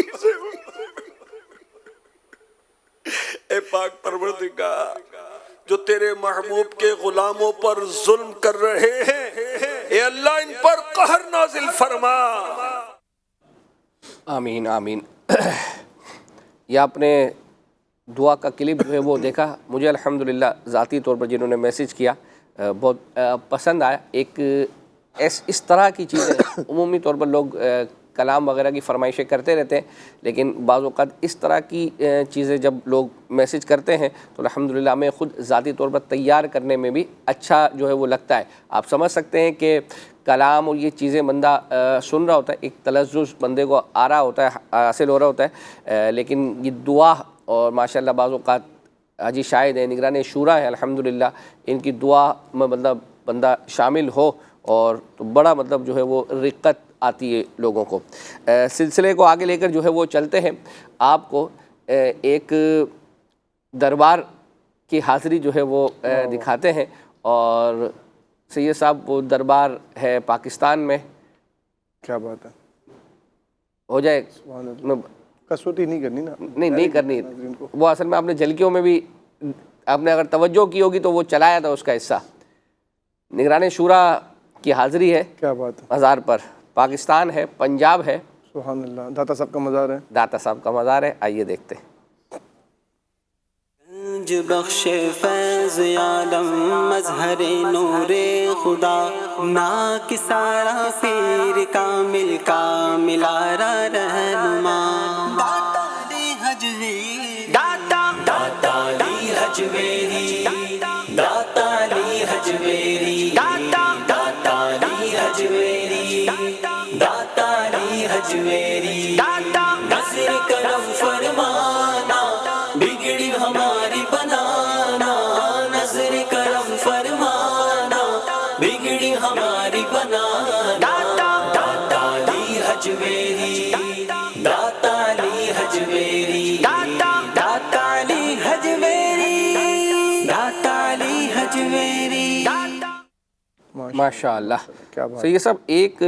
پاک پروردگار جو تیرے محبوب کے غلاموں پر ظلم کر رہے ہیں اے اللہ ان پر قہر نازل فرما. آمین آمین. یہ آپ نے دعا کا کلپ جو ہے وہ دیکھا. مجھے الحمدللہ ذاتی طور پر جنہوں نے میسیج کیا بہت پسند آیا. ایک اس طرح کی چیزیں عمومی طور پر لوگ کلام وغیرہ کی فرمائشیں کرتے رہتے ہیں، لیکن بعض اوقات اس طرح کی چیزیں جب لوگ میسیج کرتے ہیں تو الحمدللہ ہمیں خود ذاتی طور پر تیار کرنے میں بھی اچھا جو ہے وہ لگتا ہے. آپ سمجھ سکتے ہیں کہ کلام اور یہ چیزیں بندہ سن رہا ہوتا ہے، ایک تلذذ بندے کو آ رہا ہوتا ہے، حاصل ہو رہا ہوتا ہے، لیکن یہ دعا اور ماشاءاللہ بعض اوقات حاجی شاہد ہے، نگران شورا ہے، الحمدللہ ان کی دعا میں بندہ شامل ہو اور تو بڑا مطلب جو ہے وہ رقت آتی ہے لوگوں کو. سلسلے کو آگے لے کر جو ہے وہ چلتے ہیں. آپ کو ایک دربار کی حاضری جو ہے وہ دکھاتے ہیں، اور سید صاحب وہ دربار ہے پاکستان میں. کیا بات ہے، ہو جائے کسوٹی نہیں کرنی نا. نہیں کرنی. وہ اصل میں آپ نے جھلکیوں میں بھی آپ نے اگر توجہ کی ہوگی تو وہ چلایا تھا اس کا حصہ. نگران شورا کی حاضری ہے. کیا بات ہے. مزار پر پاکستان ہے، پنجاب ہے. سبحان اللہ. داتا صاحب کا مزار ہے. داتا صاحب کا مزار ہے. آئیے دیکھتے ہیں. بخش فیض عالم مظہر نور خدا نا کی سارا پیر کامل کاملارا رہنما داتا علی حجویری داتا علی حجویری داتا علی حجویری داتا علی حجویری داتا علی حجویری نظر کرم فرمانا بگڑی ہماری بنانا نظر کرم فرمانا بگڑی ہماری بنانا داتا علی حجویری داتا علی حجویری داتا علی حجویری داتا علی حجویری. ماشاء اللہ. کیا بات. سید صاحب ایک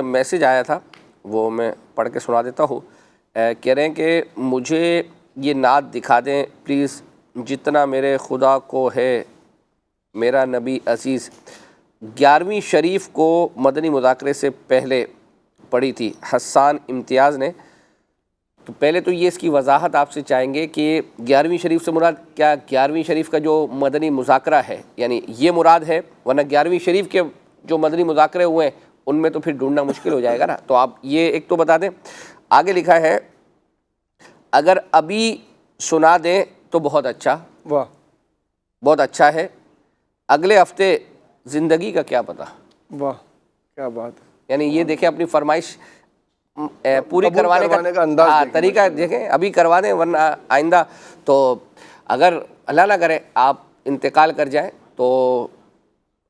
میسیج آیا تھا وہ میں پڑھ کے سنا دیتا ہوں. کہہ رہے ہیں کہ مجھے یہ نعت دکھا دیں پلیز جتنا میرے خدا کو ہے میرا نبی عزیز. 11ویں شریف کو مدنی مذاکرے سے پہلے پڑھی تھی حسان امتیاز نے. تو پہلے تو یہ اس کی وضاحت آپ سے چاہیں گے کہ 11ویں شریف سے مراد کیا 11ویں شریف کا جو مدنی مذاکرہ ہے یعنی یہ مراد ہے، ورنہ 11ویں شریف کے جو مدنی مذاکرے ہوئے ہیں ان میں تو پھر ڈھونڈنا مشکل ہو جائے گا نا. تو آپ یہ ایک تو بتا دیں. آگے لکھا ہے اگر ابھی سنا دیں تو بہت اچھا. واہ بہت اچھا ہے. اگلے ہفتے زندگی کا کیا پتہ. واہ کیا بات ہے. یعنی یہ دیکھیں اپنی فرمائش پوری کروانے کا انداز طریقہ دیکھیں. ابھی کروا دیں ورنہ آئندہ تو اگر اللہ نہ کرے آپ انتقال کر جائیں تو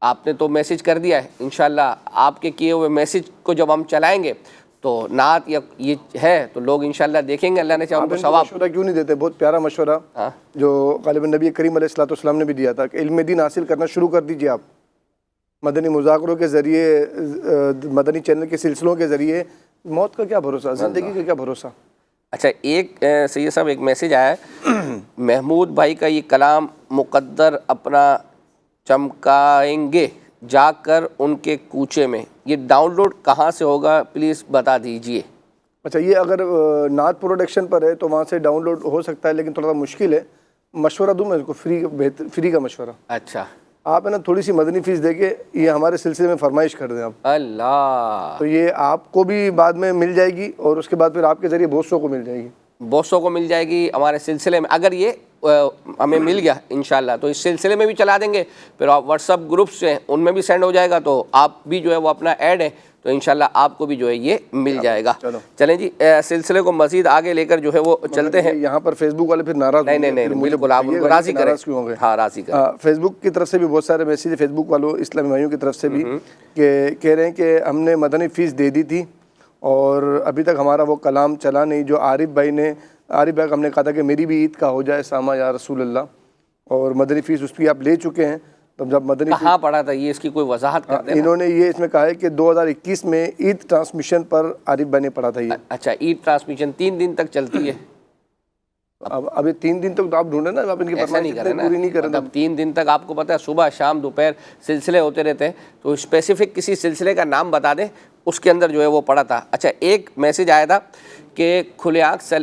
آپ نے تو میسیج کر دیا ہے. انشاءاللہ آپ کے کیے ہوئے میسیج کو جب ہم چلائیں گے تو نعت یا یہ ہے تو لوگ انشاءاللہ دیکھیں گے. اللہ نے چاہا ان کو ثواب. مشورہ کیوں نہیں دیتے؟ بہت پیارا مشورہ جو غالباً نبی کریم علیہ الصلوۃ والسلام نے بھی دیا تھا کہ علم دین حاصل کرنا شروع کر دیجئے. آپ مدنی مذاکروں کے ذریعے، مدنی چینل کے سلسلوں کے ذریعے موت کا کیا بھروسہ، زندگی کا کیا بھروسہ. اچھا ایک سید صاحب ایک میسیج آیا ہے محمود بھائی کا یہ کلام مقدر اپنا چمکائیں گے جا کر ان کے کوچے میں، یہ ڈاؤن لوڈ کہاں سے ہوگا پلیز بتا دیجئے. اچھا یہ اگر نعت پروڈکشن پر ہے تو وہاں سے ڈاؤن لوڈ ہو سکتا ہے، لیکن تھوڑا سا مشکل ہے. مشورہ دوں میں اس کو فری کا مشورہ. اچھا آپ ہے نا تھوڑی سی مدنی فیس دے کے یہ ہمارے سلسلے میں فرمائش کر دیں آپ. اللہ. تو یہ آپ کو بھی بعد میں مل جائے گی اور اس کے بعد پھر آپ کے ذریعے بہت سو کو مل جائے گی. بہت سو کو مل جائے گی ہمارے سلسلے میں. اگر یہ ہمیں مل گیا انشاءاللہ تو اس سلسلے میں بھی چلا دیں گے. پھر آپ واٹس اپ گروپس ہیں ان میں بھی سینڈ ہو جائے گا تو آپ بھی جو ہے وہ اپنا ایڈ ہے تو انشاءاللہ آپ کو بھی جو ہے یہ مل جائے گا. چلیں جی سلسلے کو مزید آگے لے کر جو ہے وہ چلتے ہیں. یہاں پر فیس بک والے پھر ناراض نہیں بالکل آپ ان کو راضی کریں. ہاں راضی کریں. فیس بک کی طرف سے بھی بہت سارے میسیج فیس بک والوں اسلامی بھائیوں کی طرف سے بھی کہ کہہ رہے ہیں کہ ہم نے مدنی فیس دے دی تھی اور ابھی تک ہمارا وہ کلام چلا نہیں جو عارف بھائی کو ہم نے کہا تھا کہ میری بھی عید کا ہو جائے سامع یا رسول اللہ، اور مدنی فیس اس کی آپ لے چکے ہیں. تب جب مدنی کہاں پڑھا تھا یہ اس کی کوئی وضاحت کر دیں. انہوں نے یہ اس میں کہا ہے کہ 2021 میں عید ٹرانسمیشن پر عارف بھائی نے پڑھا تھا یہ. اچھا عید ٹرانسمیشن 3 دن تک چلتی ہے. اب یہ 3 دن تک تو آپ ڈھونڈیں نا, آپ ان کی ایسا نہیں فرمائش کریں نا, پوری نہیں کریں. مطلب 3 دن تک آپ کو پتہ ہے صبح شام دوپہر سلسلے ہوتے رہتے ہیں, تو اسپیسیفک کسی سلسلے کا نام بتا دیں, اس کے اندر جو ہے وہ پڑا تھا. اچھا ایک میسیج آیا تھا کہ کھلے آنکھ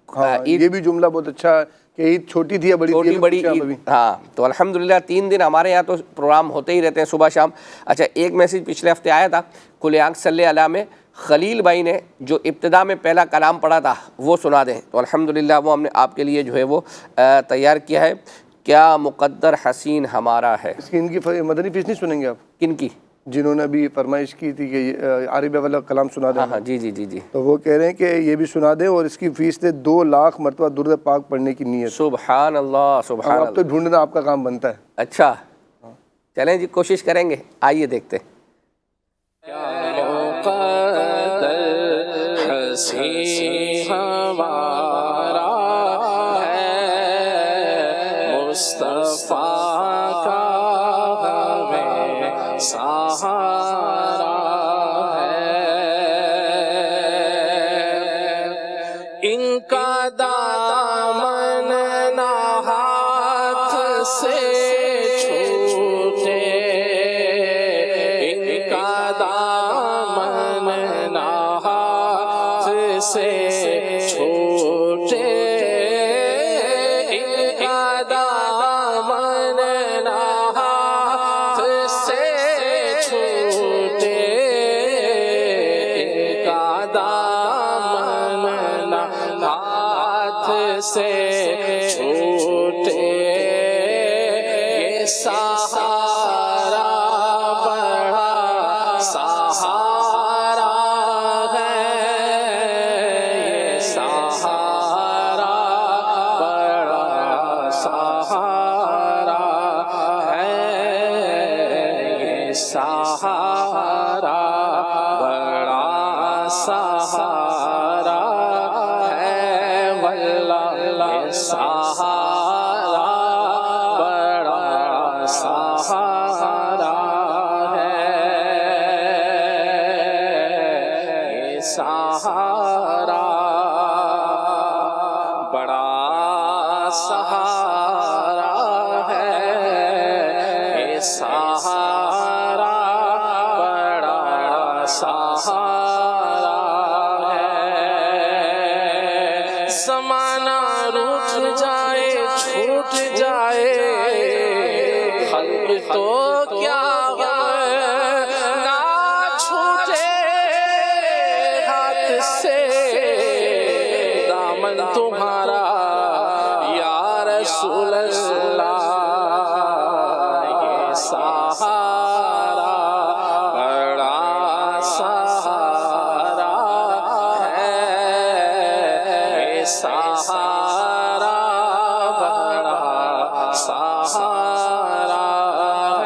ہاں یہ بھی جملہ بہت اچھا ہے کہ عید چھوٹی تھی یا بڑی تھی, چھوٹی بڑی عید, ہاں تو الحمدللہ 3 دن ہمارے یہاں تو پروگرام ہوتے ہی رہتے ہیں صبح شام. اچھا ایک میسیج پچھلے ہفتے آیا تھا کھلے آنکھ صلی علیہ میں خلیل بھائی نے جو ابتدا میں پہلا کلام پڑھا تھا وہ سنا دیں, تو الحمدللہ وہ ہم نے آپ کے لیے جو ہے وہ تیار کیا ہے. کیا مقدر حسین ہمارا ہے. اس کی ان کی مدنی فیس نہیں سنیں گے آپ؟ کن کی؟ جنہوں نے ابھی فرمائش کی تھی کہ عربی والا کلام سنا دیں. ہاں جی جی جی جی, تو وہ کہہ رہے ہیں کہ یہ بھی سنا دیں اور اس کی فیس دے 2 لاکھ مرتبہ درود پاک پڑھنے کی نیت. سبحان اللہ سبحان اللہ. اب تو ڈھونڈنا آپ کا کام بنتا ہے. اچھا چلیں جی کوشش کریں گے, آئیے دیکھتے. ان کا دامن نہ ہاتھ سے چھوٹے, ان کا دامن نہ ہاتھ سے چھوٹے, ان کا دامن نہ ہاتھ سے چھوٹے, ان کا دامن ہاتھ سے چھوٹے. یہ سہارا بڑا سہارا ہے, یہ سہارا بڑا سہارا ہے, یہ سہارا بڑا سہارا ہے, واللہ سہارا بڑا سہارا ہے, یہ سہارا بڑا سہارا ہے, یہ سہارا بڑا سہارا ہے. زمانہ روٹھ جائے چھوٹ جائے خلق تو کیا نہ چھوٹے ہاتھ سے دامن تمہارا یا رسول اللہ. یہ سہارا بڑا سہارا ہے, یہ سہارا بڑا سہارا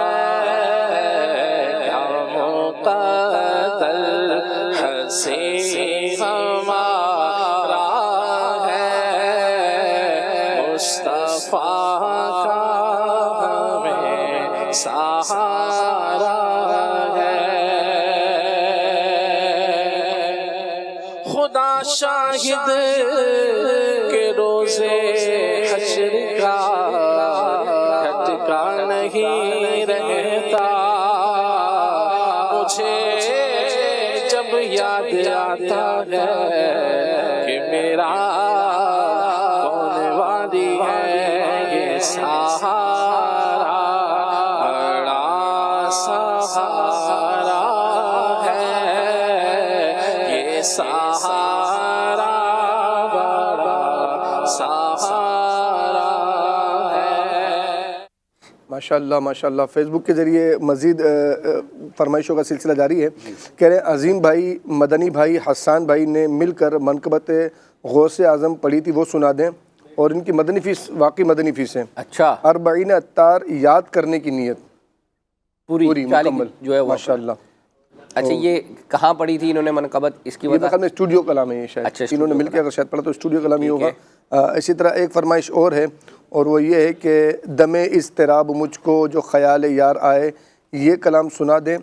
ہے. کیا مقدر حسین ہمارا ہے, مصطفیٰ کا ہمیں سہارا ہے. خدا شاہد کے روزے حشر کا ہٹکا نہیں رہتا, مجھے جب یاد آتا ہے کہ میرا کون وادی ہے, یہ سہارا بڑا سہارا ہے, یہ سہارا بڑا سہارا ہے. ماشاءاللہ ماشاءاللہ. فیس بک کے ذریعے مزید فرمائشوں کا سلسلہ جاری ہے. کہہ رہے ہیں عظیم بھائی مدنی بھائی حسان بھائی نے مل کر منقبت غوث اعظم پڑھی تھی, وہ سنا دیں, اور ان کی مدنی فیس واقعی مدنی فیس ہے. اچھا 40 اطار یاد کرنے کی نیت پوری مکمل جو ہے ماشاءاللہ. اچھا یہ کہاں پڑھی تھی انہوں نے منقبت, اس کی یہ وجہ میرے خیال میں اسٹوڈیو کلام ہے یہ شاید. اچھا انہوں نے مل کے اگر شاید پڑھا تو اسٹوڈیو کلام ہی ہوگا. اسی طرح ایک فرمائش اور ہے, اور وہ یہ ہے کہ دم اضطراب مجھ کو جو خیال یار آئے, یہ کلام سنا دیں.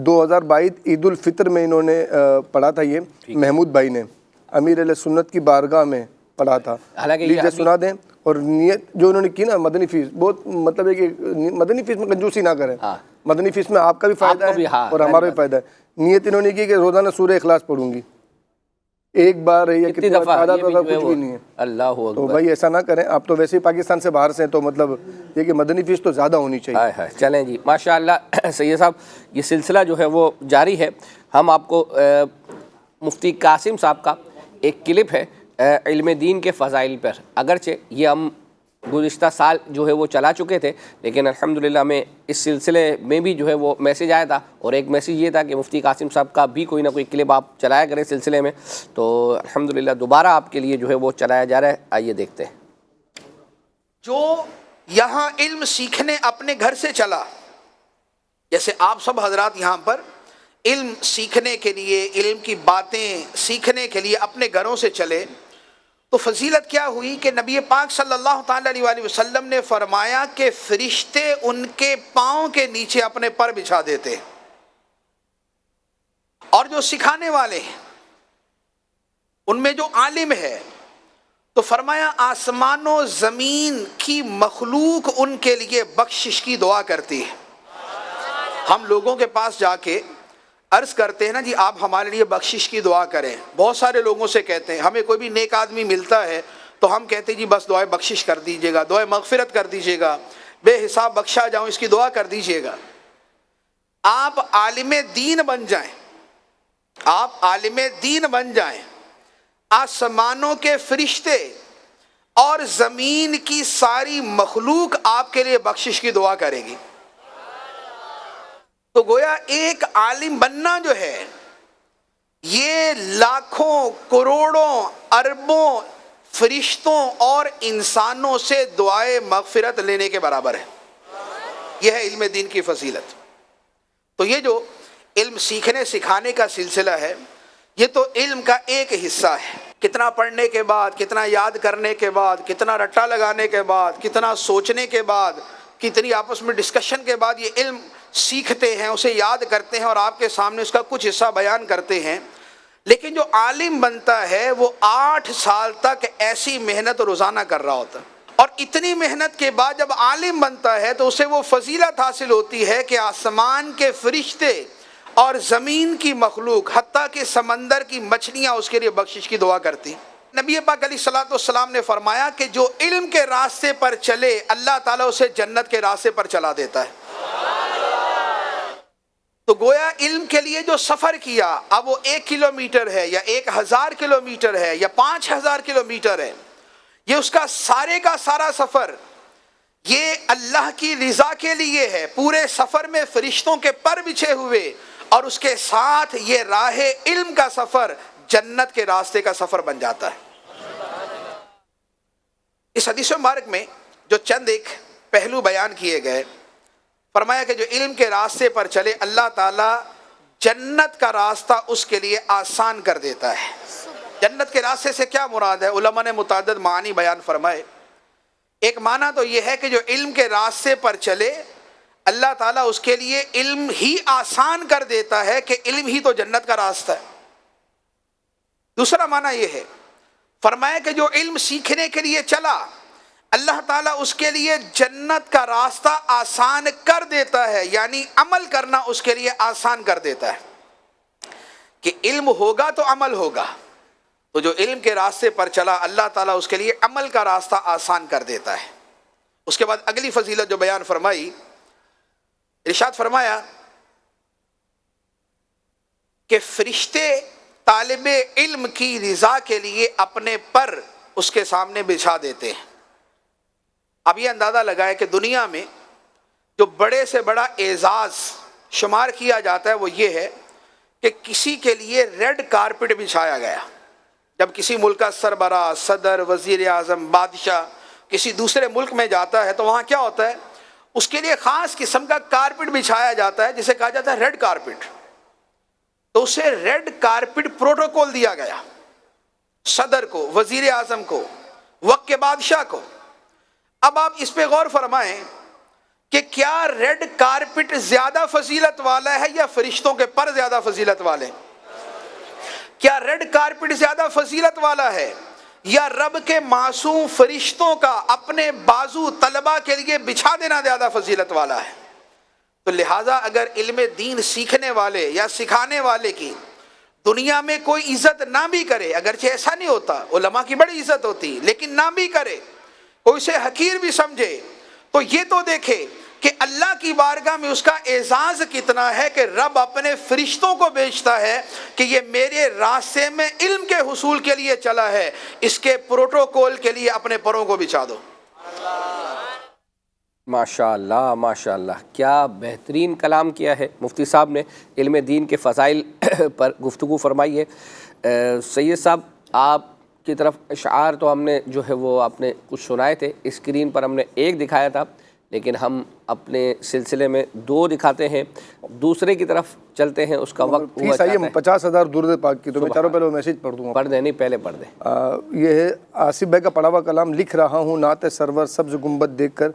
2022 عید الفطر میں انہوں نے پڑھا تھا, یہ محمود بھائی نے امیر علیہ سنت کی بارگاہ میں پڑھا تھا. حالانکہ لیجیے سنا دیں. اور نیت جو انہوں نے کی نا مدنی فیس، بہت مطلب ہے کہ مدنی فیس میں کنجوسی نہ کریں. مدنی فیس میں آپ کا بھی فائدہ ہے اور ہمارا بھی فائدہ ہے. نیت انہوں نے کی کہ روزانہ سورہ اخلاص پڑھوں گی، ایک بار یا کتنی دفعہ تعداد وغیرہ کچھ بھی نہیں ہے. اللہ تو بھائی ایسا نہ کریں. آپ تو ویسے ہی پاکستان سے باہر سے ہیں، تو مطلب یہ کہ مدنی فیس تو زیادہ ہونی چاہیے. چلیں جی، ماشاءاللہ سید صاحب یہ سلسلہ جو ہے وہ جاری ہے. ہم آپ کو مفتی قاسم صاحب کا ایک کلپ ہے علم دین کے فضائل پر. اگرچہ یہ ہم گزشتہ سال جو ہے وہ چلا چکے تھے، لیکن الحمدللہ ہمیں اس سلسلے میں بھی جو ہے وہ میسیج آیا تھا، اور ایک میسیج یہ تھا کہ مفتی قاسم صاحب کا بھی کوئی نہ کوئی کلپ آپ چلایا کریں سلسلے میں. تو الحمدللہ دوبارہ آپ کے لیے جو ہے وہ چلایا جا رہا ہے. آئیے دیکھتے ہیں. جو یہاں علم سیکھنے اپنے گھر سے چلا، جیسے آپ سب حضرات یہاں پر علم سیکھنے کے لیے، علم کی باتیں سیکھنے کے لیے اپنے گھروں سے چلے، تو فضیلت کیا ہوئی کہ نبی پاک صلی اللہ تعالی علیہ وآلہ وسلم نے فرمایا کہ فرشتے ان کے پاؤں کے نیچے اپنے پر بچھا دیتے، اور جو سکھانے والے ہیں ان میں جو عالم ہے، تو فرمایا آسمان و زمین کی مخلوق ان کے لیے بخشش کی دعا کرتی ہے. ہم لوگوں کے پاس جا کے عرض کرتے ہیں نا جی آپ ہمارے لیے بخشش کی دعا کریں. بہت سارے لوگوں سے کہتے ہیں، ہمیں کوئی بھی نیک آدمی ملتا ہے تو ہم کہتے ہیں جی بس دعائے بخشش کر دیجئے گا، دعائے مغفرت کر دیجئے گا، بے حساب بخشا جاؤں اس کی دعا کر دیجئے گا. آپ عالم دین بن جائیں، آپ عالم دین بن جائیں، آسمانوں کے فرشتے اور زمین کی ساری مخلوق آپ کے لیے بخشش کی دعا کرے گی. تو گویا ایک عالم بننا جو ہے یہ لاکھوں کروڑوں اربوں فرشتوں اور انسانوں سے دعائے مغفرت لینے کے برابر ہے. یہ ہے علم دین کی فضیلت. تو یہ جو علم سیکھنے سکھانے کا سلسلہ ہے یہ تو علم کا ایک حصہ ہے. کتنا پڑھنے کے بعد، کتنا یاد کرنے کے بعد، کتنا رٹا لگانے کے بعد، کتنا سوچنے کے بعد، کتنی آپس میں ڈسکشن کے بعد یہ علم سیکھتے ہیں، اسے یاد کرتے ہیں اور آپ کے سامنے اس کا کچھ حصہ بیان کرتے ہیں. لیکن جو عالم بنتا ہے وہ 8 سال تک ایسی محنت روزانہ کر رہا ہوتا ہے، اور اتنی محنت کے بعد جب عالم بنتا ہے تو اسے وہ فضیلت حاصل ہوتی ہے کہ آسمان کے فرشتے اور زمین کی مخلوق حتیٰ کہ سمندر کی مچھلیاں اس کے لیے بخشش کی دعا کرتی. نبی پاک علیہ الصلوۃ والسلام نے فرمایا کہ جو علم کے راستے پر چلے اللہ تعالیٰ اسے جنت کے راستے پر چلا دیتا ہے. تو گویا علم کے لیے جو سفر کیا، اب وہ 1 کلومیٹر ہے یا 1000 کلومیٹر ہے یا 5000 کلومیٹر ہے، یہ اس کا سارے کا سارا سفر یہ اللہ کی رضا کے لیے ہے. پورے سفر میں فرشتوں کے پر بچھے ہوئے، اور اس کے ساتھ یہ راہ علم کا سفر جنت کے راستے کا سفر بن جاتا ہے. اس حدیث مبارک میں جو چند ایک پہلو بیان کیے گئے، فرمایا کہ جو علم کے راستے پر چلے اللہ تعالیٰ جنت کا راستہ اس کے لیے آسان کر دیتا ہے. جنت کے راستے سے کیا مراد ہے؟ علماء نے متعدد معنی بیان فرمائے. ایک معنی تو یہ ہے کہ جو علم کے راستے پر چلے اللہ تعالیٰ اس کے لیے علم ہی آسان کر دیتا ہے کہ علم ہی تو جنت کا راستہ ہے. دوسرا معنی یہ ہے، فرمایا کہ جو علم سیکھنے کے لیے چلا اللہ تعالیٰ اس کے لیے جنت کا راستہ آسان کر دیتا ہے، یعنی عمل کرنا اس کے لیے آسان کر دیتا ہے کہ علم ہوگا تو عمل ہوگا. تو جو علم کے راستے پر چلا اللہ تعالیٰ اس کے لیے عمل کا راستہ آسان کر دیتا ہے. اس کے بعد اگلی فضیلت جو بیان فرمائی، ارشاد فرمایا کہ فرشتے طالب علم کی رضا کے لیے اپنے پر اس کے سامنے بچھا دیتے ہیں. اب یہ اندازہ لگائے کہ دنیا میں جو بڑے سے بڑا اعزاز شمار کیا جاتا ہے وہ یہ ہے کہ کسی کے لیے ریڈ کارپٹ بچھایا گیا. جب کسی ملک کا سربراہ، صدر، وزیر اعظم، بادشاہ کسی دوسرے ملک میں جاتا ہے تو وہاں کیا ہوتا ہے؟ اس کے لیے خاص قسم کا کارپٹ بچھایا جاتا ہے جسے کہا جاتا ہے ریڈ کارپٹ. تو اسے ریڈ کارپٹ پروٹوکول دیا گیا صدر کو، وزیر اعظم کو، وقت کے بادشاہ کو. اب آپ اس پہ غور فرمائیں کہ کیا ریڈ کارپٹ زیادہ فضیلت والا ہے یا فرشتوں کے پر زیادہ فضیلت والے؟ کیا ریڈ کارپٹ زیادہ فضیلت والا ہے یا رب کے معصوم فرشتوں کا اپنے بازو طلبہ کے لیے بچھا دینا زیادہ فضیلت والا ہے؟ تو لہٰذا اگر علم دین سیکھنے والے یا سکھانے والے کی دنیا میں کوئی عزت نہ بھی کرے، اگرچہ ایسا نہیں ہوتا، علماء کی بڑی عزت ہوتی، لیکن نہ بھی کرے، کوئی اسے حقیر بھی سمجھے، تو یہ تو دیکھے کہ اللہ کی بارگاہ میں اس کا اعزاز کتنا ہے کہ رب اپنے فرشتوں کو بھیجتا ہے کہ یہ میرے راستے میں علم کے حصول کے لیے چلا ہے، اس کے پروٹوکول کے لیے اپنے پروں کو بچھا دو۔ ماشاءاللہ ماشاءاللہ، کیا بہترین کلام کیا ہے مفتی صاحب نے، علم دین کے فضائل پر گفتگو فرمائی ہے۔ سید صاحب، آپ کی طرف اشعار تو ہم نے جو ہے وہ آپ نے کچھ سنائے تھے، اسکرین پر ہم نے ایک دکھایا تھا، لیکن ہم اپنے سلسلے میں 2 دکھاتے ہیں، دوسرے کی طرف چلتے ہیں، اس کا وقت ہوا چاہتا ہے۔ 50,000 درود پاک کی، تو میں چاروں پہلے وہ میسیج پڑھ دوں گا۔ پڑھ دیں، نہیں پہلے پڑھ دیں۔ یہ ہے آصف بھائی کا پڑھا ہوا کلام، لکھ رہا ہوں نعت سرور سبز گنبد دیکھ کر،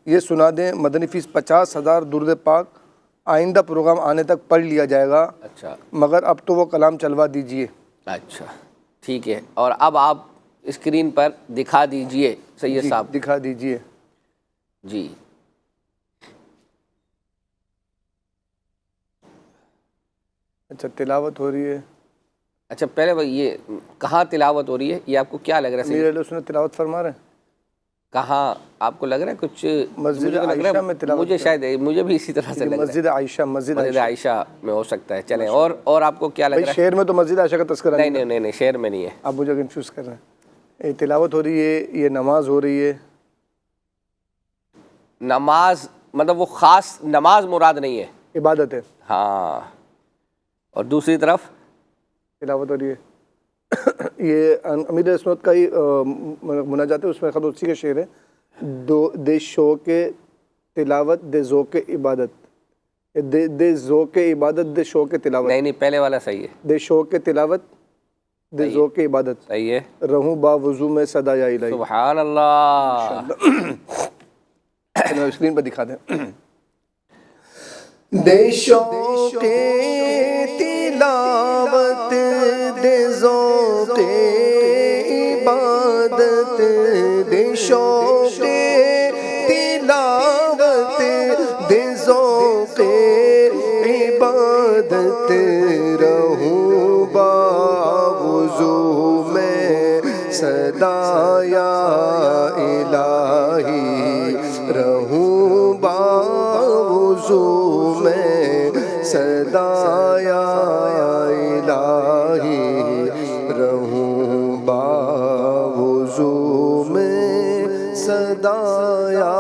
یہ سنا دیں، مدنی فیس 50,000 درود پاک، آئندہ پروگرام آنے تک پڑھ لیا جائے گا، اچھا مگر اب تو وہ کلام چلوا دیجئے۔ اچھا ٹھیک ہے، اور اب آپ اسکرین پر دکھا دیجئے سید صاحب۔ دکھا دیجئے جی۔ اچھا تلاوت ہو رہی ہے۔ اچھا پہلے یہ کہاں تلاوت ہو رہی ہے، یہ آپ کو کیا لگ رہا ہے؟ امیر علیہ السنت تلاوت فرما رہے ہیں کہاں آپ کو لگ رہا ہے؟ کچھ مسجد عائشہ میں تلاوت، مجھے شاید مجھے بھی اسی طرح سے لگ رہا ہے مسجد عائشہ، مسجد عائشہ میں ہو سکتا ہے۔ چلیں، اور آپ کو کیا لگ رہا ہے؟ شہر میں تو مسجد عائشہ کا تذکرہ نہیں نہیں نہیں، شہر میں نہیں ہے، آپ مجھے کنفیوز کر رہے ہیں۔ تلاوت ہو رہی ہے، یہ نماز ہو رہی ہے۔ نماز مطلب وہ خاص نماز مراد نہیں ہے، عبادت ہے۔ ہاں، اور دوسری طرف تلاوت ہو رہی ہے۔ یہ امیر علیہ سنت کا ہی مناجات ہے، اس میں خدوسی کا شعر ہے، دے شوق تلاوت دے ذوق عبادت، دے ذوق عبادت دے شوق تلاوت۔ نہیں نہیں، پہلے والا صحیح ہے، دے شوق تلاوت دے ذوق عبادت، صحیح ہے، رہوں با وضو میں صدا یا الہی۔ سبحان اللہ۔ اسکرین پر دکھا دیں۔ دے شوق تلاوت دے ذوق عبادت، دے شوق تلاوت دے ذوق عبادت، رہوں با وضو میں صدا یا الہی، رہوں با وضو میں صدا یا الہی، رہوں با وضو میں صدا یا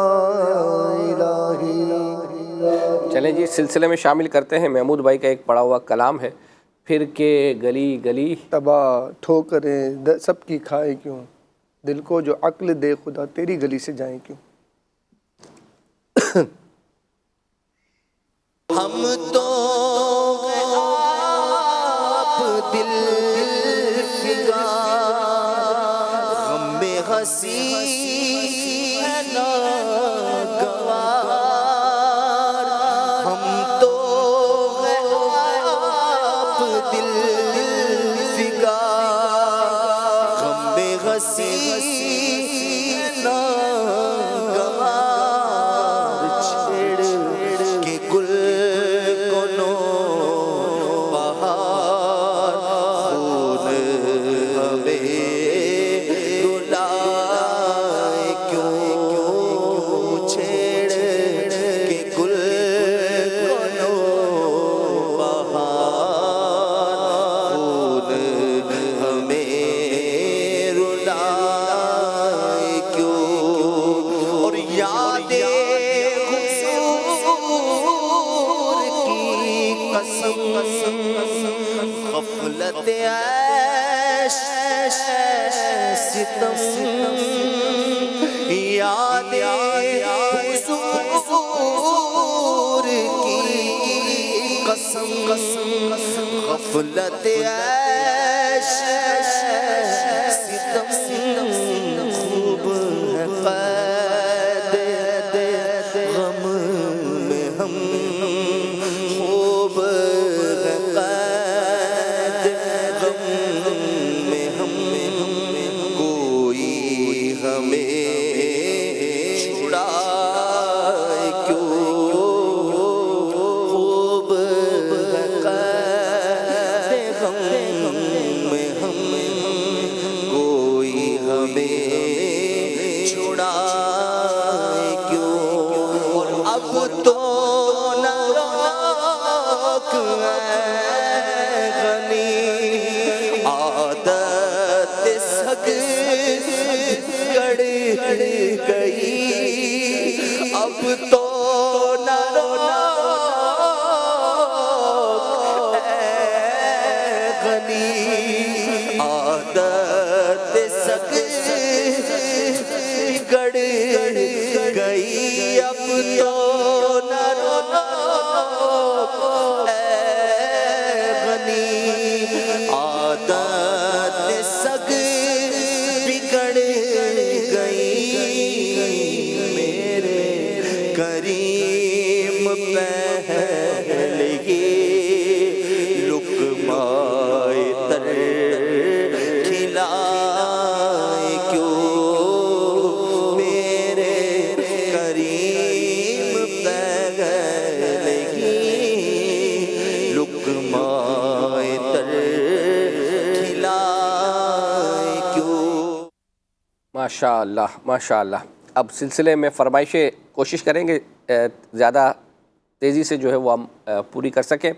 الہی۔ چلیں جی، سلسلے میں شامل کرتے ہیں محمود بھائی کا ایک پڑھا ہوا کلام ہے، پھر کے گلی گلی تباہ ٹھوکریں سب کی کھائے کیوں، دل کو جو عقل دے خدا تیری گلی سے جائیں کیوں۔ ہم تو آپ دل فگا، غم میں ہنسی ناگوار، ہم تو آپ دل فگا، غم میں ہنسی غفلت عیش ستم، یاد حضور کی قسم، غفلت عیش ستم، خوب قید غم میں ہم، خوب قید غم میں ہم، گئی اب تو نہ رونا اے غنی عادت سگ گڑ گئی اب تو نہ رونا اے غنی عادت سگ بگڑ گئی میرے کریم پہل یہ لقمۂ تر کھلائے کیوں میرے کریم پہل یہ لقمۂ تر کھلائے کیوں. ماشاء اللہ ماشاء اللہ. اب سلسلے میں فرمائشیں کوشش کریں گے زیادہ تیزی سے جو ہے وہ ہم پوری کر سکیں.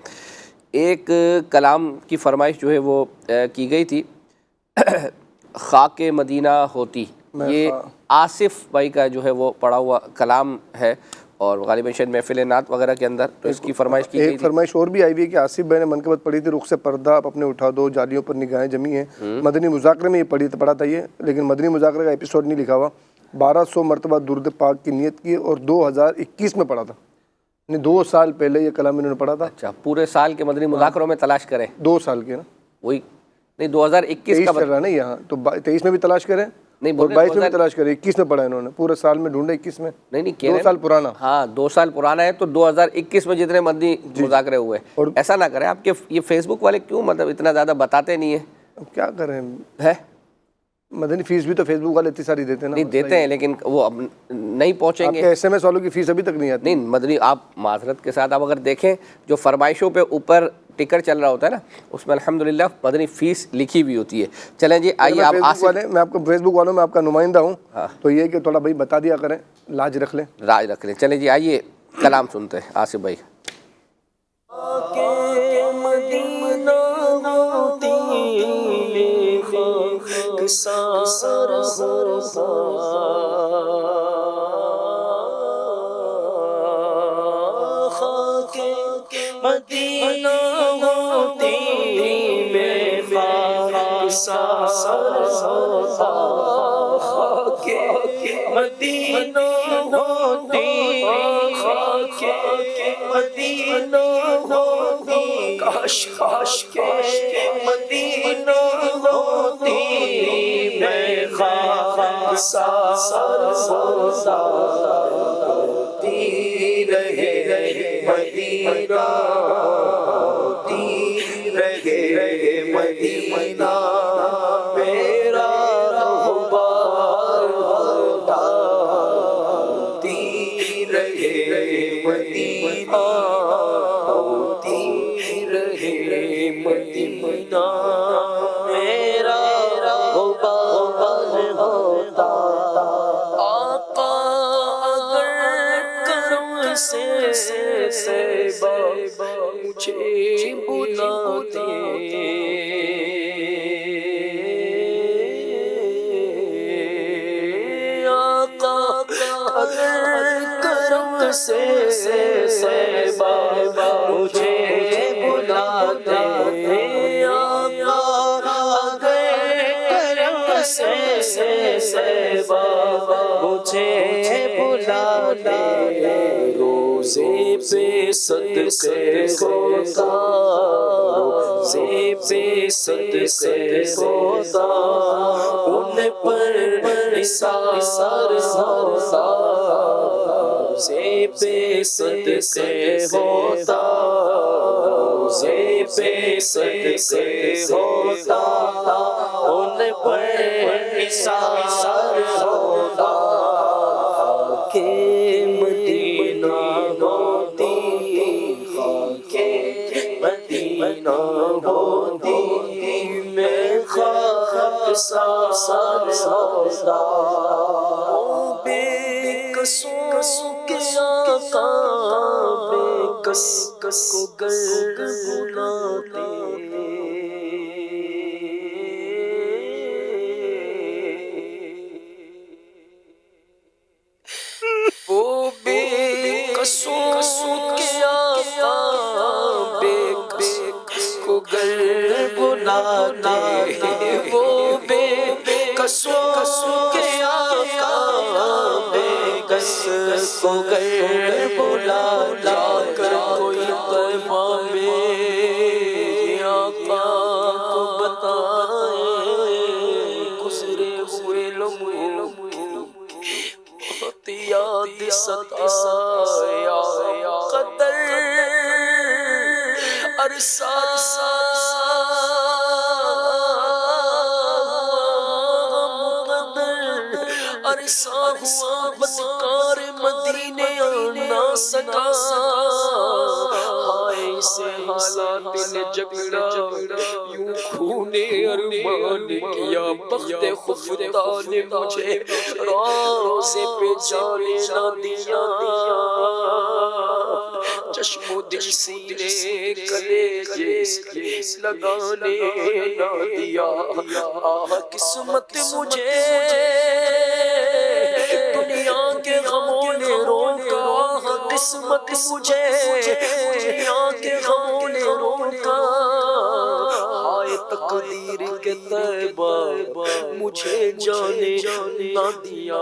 ایک کلام کی فرمائش جو ہے وہ کی گئی تھی خاک مدینہ ہوتی. یہ آصف بھائی کا جو ہے وہ پڑھا ہوا کلام ہے اور غالباً شاید محفل نعت وغیرہ کے اندر تو اس کی فرمائش کی گئی ایک فرمائش اور بھی آئی ہوئی ہے کہ آصف بھائی نے منقبت پڑھی تھی رخ سے پردہ آپ اپنے اٹھا دو جالیوں پر نگاہیں جمی ہیں. مدنی مذاکرے میں یہ پڑھا تھا یہ، لیکن مدنی مذاکرے کا ایپیسوڈ نہیں لکھا ہوا. 1200 مرتبہ درود پاک کی نیت کی اور 2021 میں پڑھا تھا، یعنی 2 سال پہلے یہ کلام انہوں نے پڑھا تھا. اچھا پورے سال کے مدنی مذاکروں میں تلاش کریں. 2 سال کے نا، وہی نہیں 2021 کا چل رہا نا یہاں تو 23 میں بھی تلاش کریں اور 22 میں بھی تلاش کریں. 21 میں پڑھا انہوں نے، پورے سال میں ڈھونڈا 21 میں. نہیں 2 سال پرانا. ہاں 2 سال پرانا ہے تو 2021 میں جتنے مدنی مذاکرے ہوئے. ایسا نہ کریں آپ کے یہ فیس بک والے کیوں مطلب اتنا زیادہ بتاتے نہیں ہیں. اب کیا کریں، ہے مدنی فیس بھی تو فیس بک والے اتنی ساری دیتے ہیں نا. نہیں دیتے ہیں لیکن وہ اب نہیں پہنچیں گے. ایس ایم ایس والوں کی فیس ابھی تک نہیں آتی. نہیں مدنی آپ معذرت کے ساتھ آپ اگر دیکھیں جو فرمائشوں پہ اوپر ٹکر چل رہا ہوتا ہے نا اس میں الحمدللہ مدنی فیس لکھی ہوئی ہوتی ہے. چلیں جی آئیے آپ میں آپ کو فیس بک والوں میں آپ کا نمائندہ ہوں تو یہ کہ تھوڑا بھائی بتا دیا کریں، لاج رکھ لیں. راج رکھ لیں. چلیں جی آئیے کلام سنتے ہیں آصف بھائی. مدینہ ہوتی میں خاک سار ہوتا. خاک مدینہ ہوتی خاک مدینہ ہوتی کاش کاش مدینہ ہوتی میں خاک سار ہوتا. ہوتی رہے مدینہ ہوتی رہے مدینہ میرا رہبر ہوتا. ہوتی رہے مدینہ ہوتی رہے مدینہ میرا رہبر ہوتا. آقا اگر کرم سے مجھے بلاتے آقا اگر کرم سے مجھے بلاتے آقا اگر کرم سے مجھے بلاتے روزے پہ صدقے ہوتا روزے پہ صدقے ہوتا ان پر نثار ہوتا روزے پہ صدقے ہوتا روزے پہ صدقے ہوتا ان پر نثار ہوتا. کہ مدینہ ہوتی خاک مدینہ ہوتی میں خاک سار ہوتا. بے کسوں کے آقا بے کس کو گر بلاتے بلاتے وہ بے قصوں کے آقا بے کس کو گر بلا لا کر کوئی طیبہ میں آقا کو بتائے گزرے ہوئے لمحوں بہت یاد ستایا قدر عرصہ عرصہ ہوا بدکار مدینے آنا سکا ہائے اسے حالات نے جگڑا یوں خونے ارمان کیا بخت خفتا نے مجھے روزے پہ جانے نہ دیا چشم و دل سینے کلیجے لگانے نہ دیا آہ قسمت مجھے دنیا کے غموں نے روکا قسمت مجھے دنیا کے غموں نے روکا ہائے تقدیر کے طیبہ مجھے جانے نہ دیا.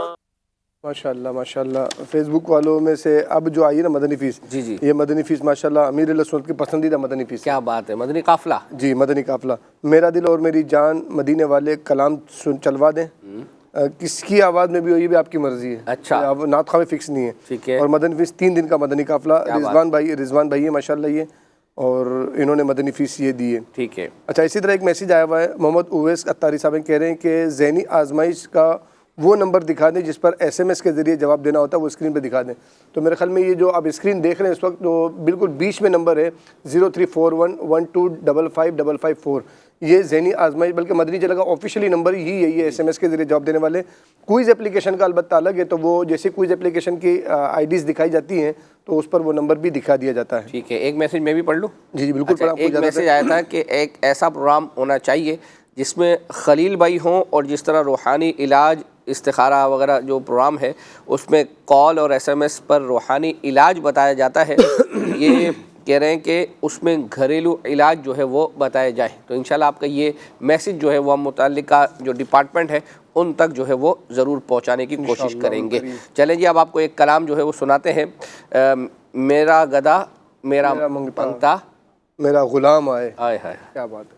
ماشاءاللہ فیس بک والوں میں سے اب جو آئی ہے نا مدنی فیس، جی یہ مدنی فیس ماشاءاللہ امیر علیہ سنت کی پسندیدہ مدنی فیس. کیا بات ہے، مدنی قافلہ. جی مدنی قافلہ. میرا دل اور میری جان مدینے والے کلام چلوا دیں. کس کی آواز میں بھی ہو یہ بھی آپ کی مرضی ہے. اچھا، اب نعت خواہ فکس نہیں ہے. ٹھیک ہے. اور مدنی فیس 3 دن کا مدنی قافلہ. رضوان بھائی ہے ماشاءاللہ یہ، اور انہوں نے مدنی فیس یہ دی ہے. ٹھیک ہے. اچھا اسی طرح ایک میسیج آیا ہوا ہے، محمد اویس اتاری صاحب کہہ رہے ہیں کہ ذہنی آزمائش کا وہ نمبر دکھا دیں جس پر SMS کے ذریعے جواب دینا ہوتا ہے، وہ اسکرین پہ دکھا دیں. تو میرے خیال میں یہ جو آپ اسکرین دیکھ رہے ہیں اس وقت تو بالکل بیچ میں نمبر ہے 0341125554. یہ ذہنی آزمائش بلکہ مدنی چینل کا آفیشیلی نمبر ہی ہے یہ SMS کے ذریعے جواب دینے والے. کوئز اپلیکیشن کا البتہ الگ ہے، تو وہ جیسے کوئز اپلیکیشن کی IDs دکھائی جاتی ہیں تو اس پر وہ نمبر بھی دکھا دیا جاتا ہے. ٹھیک ہے. ایک میسیج میں بھی پڑھ لوں؟ جی بالکل. ایک میسیج آیا تھا کہ ایک ایسا پروگرام ہونا چاہیے جس میں خلیل بھائی ہوں، اور جس طرح روحانی علاج استخارہ وغیرہ جو پروگرام ہے اس میں کال اور SMS پر روحانی علاج بتایا جاتا ہے. یہ کہہ رہے ہیں کہ اس میں گھریلو علاج جو ہے وہ بتائے جائیں. تو انشاءاللہ آپ کا یہ میسیج جو ہے وہ ہم متعلقہ جو ڈپارٹمنٹ ہے ان تک جو ہے وہ ضرور پہنچانے کی کوشش کریں گے. چلیں جی اب آپ کو ایک کلام جو ہے وہ سناتے ہیں. میرا گدا میرا منگتا میرا غلام آئے. آئے ہائے کیا بات ہے.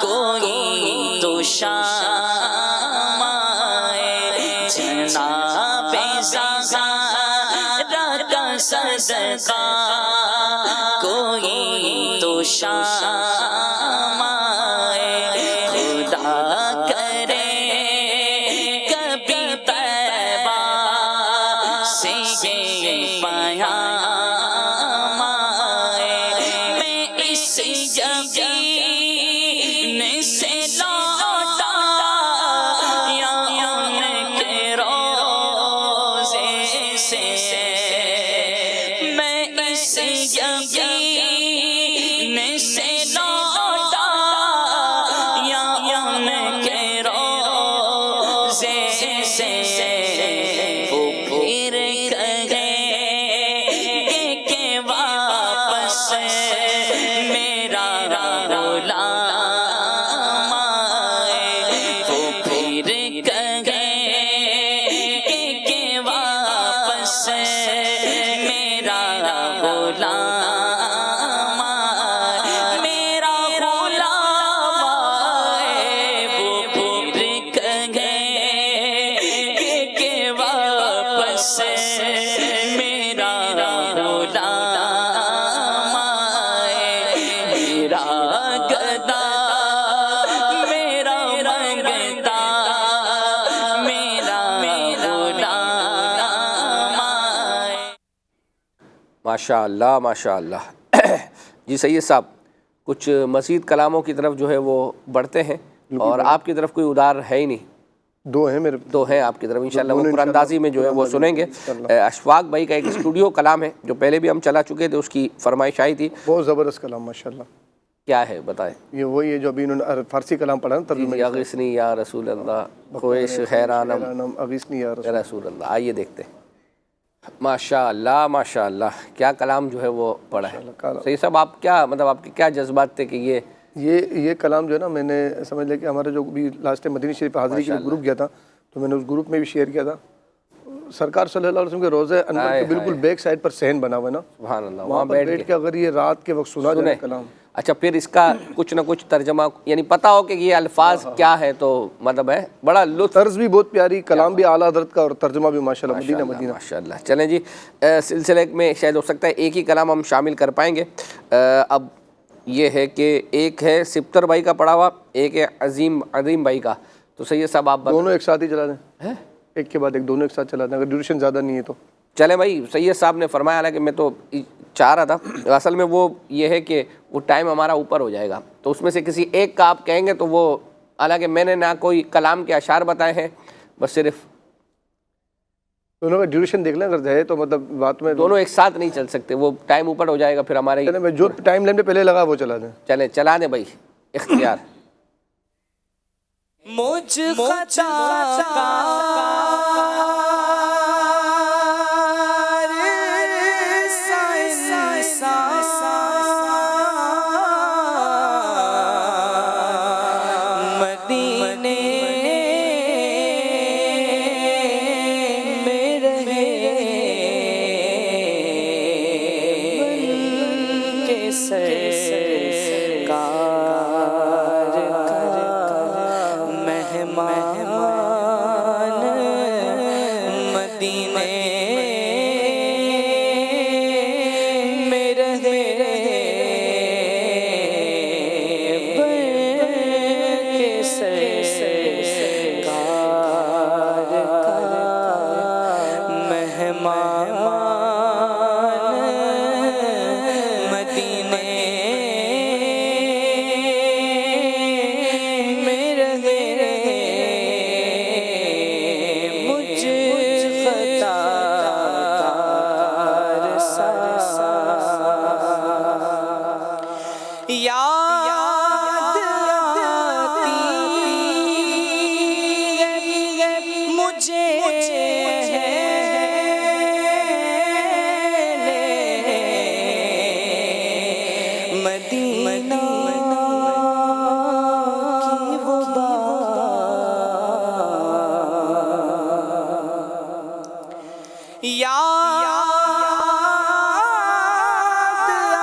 کوئی تو شام آئے جناب زہرا کا صدقہ کوئی تو شام آئے خدا کرے کبھی طیبہ سے یہ پیام آئے میں اس یقین سے لوٹا یا ان کے روزے سے میں اس یقین سے میرا غلام آئے، وہ پھر کہے کہ واپس میرا غلام آئے، میرا غلام آئے، وہ پھر کہے کہ واپس میرا غلام آئے، میرا گدا میرا منگتا میرا غلام آئے۔ ماشاء اللہ ماشاء اللہ۔ جی سید صاحب، کچھ مزید کلاموں کی طرف جو ہے وہ بڑھتے ہیں، اور آپ کی طرف کوئی ادار ہے ہی نہیں؟ دو ہیں میرے، دو ہیں آپ کی طرف، انشاءاللہ وہ قرآن اندازی میں جو ہے وہ سنیں گے۔ اشفاق بھائی کا ایک اسٹوڈیو کلام ہے جو پہلے بھی ہم چلا چکے تھے، اس کی فرمائش آئی تھی، بہت زبردست کلام ماشاءاللہ۔ کیا ہے بتائیں؟ یہ وہی ہے جو ابھی انہوں نے فارسی کلام پڑھا نا ترجمہ، اغثنی یا رسول اللہ خویش حیرانم اغثنی یا یا رسول اللہ۔ آئیے دیکھتے ہیں۔ ماشاء اللہ ماشاء اللہ، کیا کلام جو ہے وہ پڑھا ہے۔ صحیح صاحب، آپ کیا مطلب آپ کے کیا جذبات تھے کہ یہ کلام جو ہے نا، میں نے سمجھ لیا کہ ہمارا جو بھی لاسٹ ٹائم مدینہ شریف حاضری کے لیے گروپ گیا تھا، تو میں نے اس گروپ میں بھی شیئر کیا تھا۔ سرکار صلی اللہ علیہ وسلم کے روضہ انور کے بالکل بیک سائڈ پر صحن بنا ہوا ہے نا، سبحان اللہ، وہاں پر بیٹھ کے اگر یہ رات کے وقت سنا جائے کلام، اچھا پھر اس کا کچھ نہ کچھ ترجمہ یعنی پتہ ہو کہ یہ الفاظ کیا ہے، تو مطلب ہے بڑا لطف، طرز بھی بہت پیاری، کلام بھی اعلیٰ حضرت کا، اور ترجمہ بھی ماشاءاللہ مدینہ مدینہ۔ ماشاءاللہ۔ چلیں جی، سلسلے میں شاید ہو سکتا ہے ایک ہی کلام ہم شامل کر پائیں گے۔ اب یہ ہے کہ ایک ہے سپتر بھائی کا پڑھا ہوا، ایک ہے عظیم بھائی کا، تو سید صاحب آپ دونوں ایک ساتھ ہی چلا دیں، ایک کے بعد ایک، دونوں ایک ساتھ چلا دیں اگر ڈیوریشن زیادہ نہیں ہے تو۔ چلے بھائی، سید صاحب نے فرمایا، حالانکہ میں تو چاہ رہا تھا، اصل میں وہ یہ ہے کہ وہ ٹائم ہمارا اوپر ہو جائے گا، تو اس میں سے کسی ایک کا آپ کہیں گے تو وہ، حالانکہ میں نے نہ کوئی کلام کے اشعار بتائے ہیں، بس صرف دونوں کا ڈیوریشن دیکھ لیں، اگر ہے تو مطلب بات میں دونوں ایک ساتھ نہیں چل سکتے، وہ ٹائم اوپر ہو جائے گا پھر ہمارے۔ میں جو ٹائم لائن پہ پہلے لگا وہ چلا دیں۔ چلیں چلا دیں بھائی، اختیار۔ مجھ خطاکار مدینے میں رہے بن کے سرکار کا مہمان مدینے میں رہے بن کے سرکار کا مہمان مدینے میں رہے مجھ خطاکار سا یاد آتی ہے مجھے مدینہ کی وہ بات یاد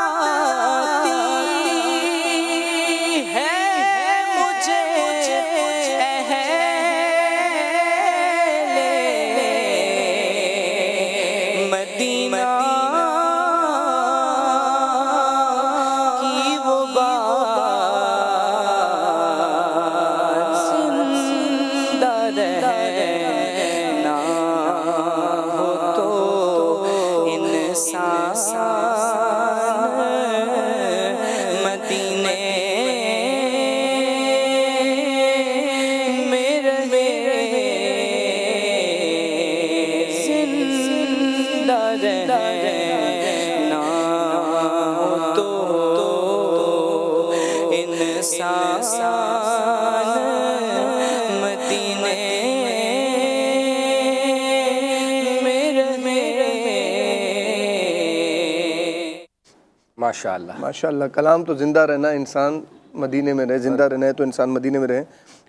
آتی ہے مجھے مدینہ کی وہ ماشاءاللہ ماشاءاللہ. کلام تو زندہ رہنا، انسان مدینے میں رہے، زندہ رہنا ہے تو انسان مدینے میں رہے.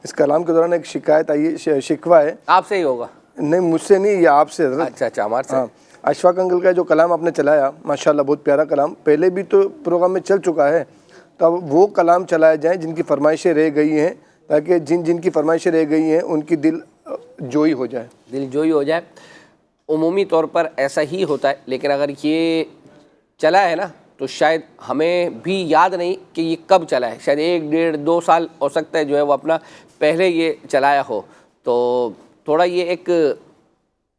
اس کلام کے دوران ایک شکایت آئی، شکوہ ہے. آپ سے ہی ہوگا؟ نہیں مجھ سے نہیں، یہ آپ سے حضرت. اچھا ہمارے سے. ہاں، اشفاق انکل کا جو کلام آپ نے چلایا ماشاءاللہ بہت پیارا کلام، پہلے بھی تو پروگرام میں چل چکا ہے، تو اب وہ کلام چلائے جائیں جن کی فرمائشیں رہ گئی ہیں، تاکہ جن کی فرمائشیں رہ گئی ہیں ان کی دل جوئی ہو جائے. دل جوئی ہو جائے. عمومی طور پر ایسا ہی ہوتا ہے، لیکن اگر یہ چلا ہے نا تو شاید ہمیں بھی یاد نہیں کہ یہ کب چلا ہے. شاید 1 1.5 2 سال ہو سکتا ہے جو ہے وہ اپنا پہلے یہ چلایا ہو. تو تھوڑا یہ ایک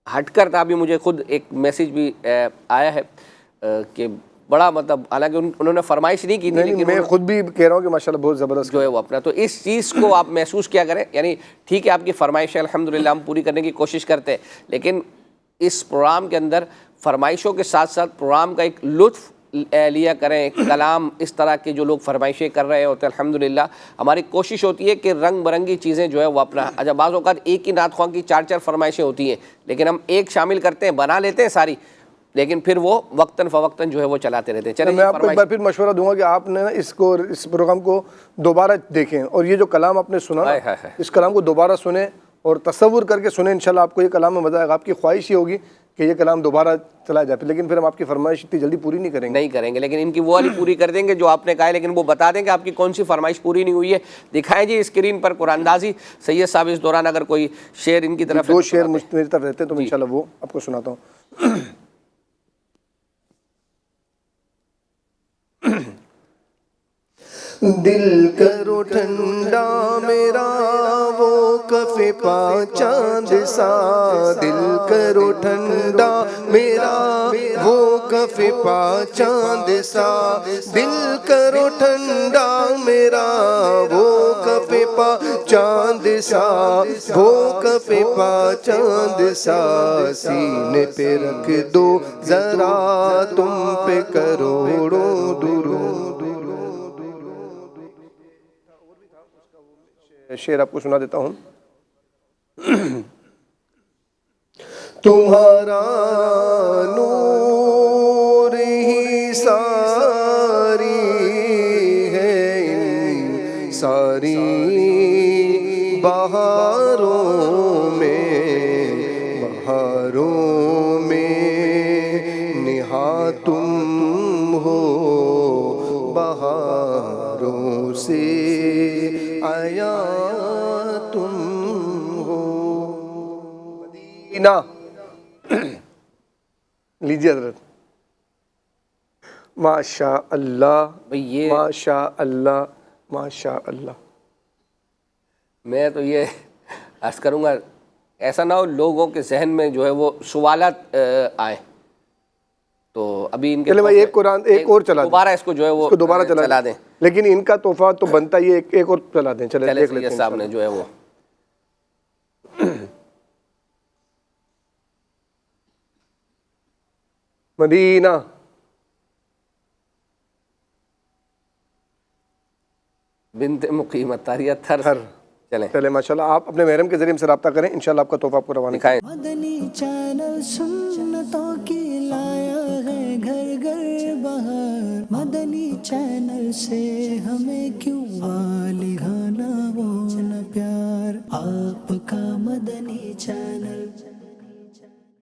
ہٹ کر تھا. ابھی مجھے خود ایک میسیج بھی آیا ہے کہ بڑا مطلب، حالانکہ انہوں نے فرمائش نہیں کی تھی، لیکن میں خود بھی کہہ رہا ہوں کہ ماشاءاللہ بہت زبردست جو ہے وہ اپنا. تو اس چیز کو آپ محسوس کیا کریں. یعنی ٹھیک ہے آپ کی فرمائش ہے، الحمدللہ ہم پوری کرنے کی کوشش کرتے ہیں، لیکن اس پروگرام کے اندر فرمائشوں کے ساتھ ساتھ پروگرام کا ایک لطف لیا کریں. کلام اس طرح کے جو لوگ فرمائشیں کر رہے ہوتے ہیں، الحمدللہ ہماری کوشش ہوتی ہے کہ رنگ برنگی چیزیں جو ہے وہ اپنا. اچھا بعض اوقات ایک ہی نعت خواں کی 4 فرمائشیں ہوتی ہیں، لیکن ہم ایک شامل کرتے ہیں، بنا لیتے ہیں ساری، لیکن پھر وہ وقتاً فوقتاً جو ہے وہ چلاتے رہتے ہیں. چلیں میں آپ کو ایک بار پھر مشورہ دوں گا کہ آپ نے اس پروگرام کو دوبارہ دیکھیں، اور یہ جو کلام آپ نے سنا اس کلام کو دوبارہ سنیں اور تصور کر کے سنیں. انشاءاللہ آپ کو یہ کلام میں مزہ آئے گا. آپ کی خواہش یہ ہوگی کہ یہ کلام دوبارہ چلایا جائے، لیکن پھر ہم آپ کی فرمائش اتنی جلدی پوری نہیں کریں گے. لیکن ان کی وہ والی پوری کر دیں گے جو آپ نے کہا ہے، لیکن وہ بتا دیں کہ آپ کی کون سی فرمائش پوری نہیں ہوئی ہے. دکھائیں جی اسکرین پر قرآن اندازی. سید صاحب اس دوران اگر کوئی شعر ان کی طرف 2 شعر میری طرف رہتے ہیں تو انشاءاللہ وہ آپ کو سناتا ہوں. دل کرو ٹھنڈا میرا وہ کف پا چاند سا، دل کرو ٹھنڈا میرا وہ کف پا چاند سا، دل کرو ٹھنڈا میرا وہ کف پا چاند سا، وہ کف پا چاند سا، سینے پہ رکھ دو ذرا تم پہ کروڑوں درود. شعر آپ کو سنا دیتا ہوں. تمہارا نور ہی ساری ہے، ساری بہاروں میں نہا تم ہو، بہاروں سے آیا تم ہو. مدینہ لیجیے حضرت. ماشاء اللہ ماشاء اللہ ماشاء اللہ. میں تو یہ عرض کروں گا ایسا نہ ہو لوگوں کے ذہن میں جو ہے وہ سوالات آئیں. تو ابھی ان کے ایک قرآن ایک اور چلا دیں، دوبارہ اس کو جو ہے وہ دوبارہ چلا دیں، لیکن ان کا تحفہ تو بنتا ہی ایک اور چلا دیں. چلے دیکھ لیتے ہیں صاحب نے جو ہے وہ مدینہ. بنت مقیمت تاریہ تھر. چلیں ماشاءاللہ آپ اپنے محرم کے ذریعے ہم سے رابطہ کریں، انشاءاللہ آپ کا تحفہ آپ کو روانہ دکھائیں. مدنی چینل سنتوں کی لایا ہے گھر گھر بہار، مدنی چینل سے ہمیں کیوں لگانا وہ نہ پیار، آپ کا مدنی چینل.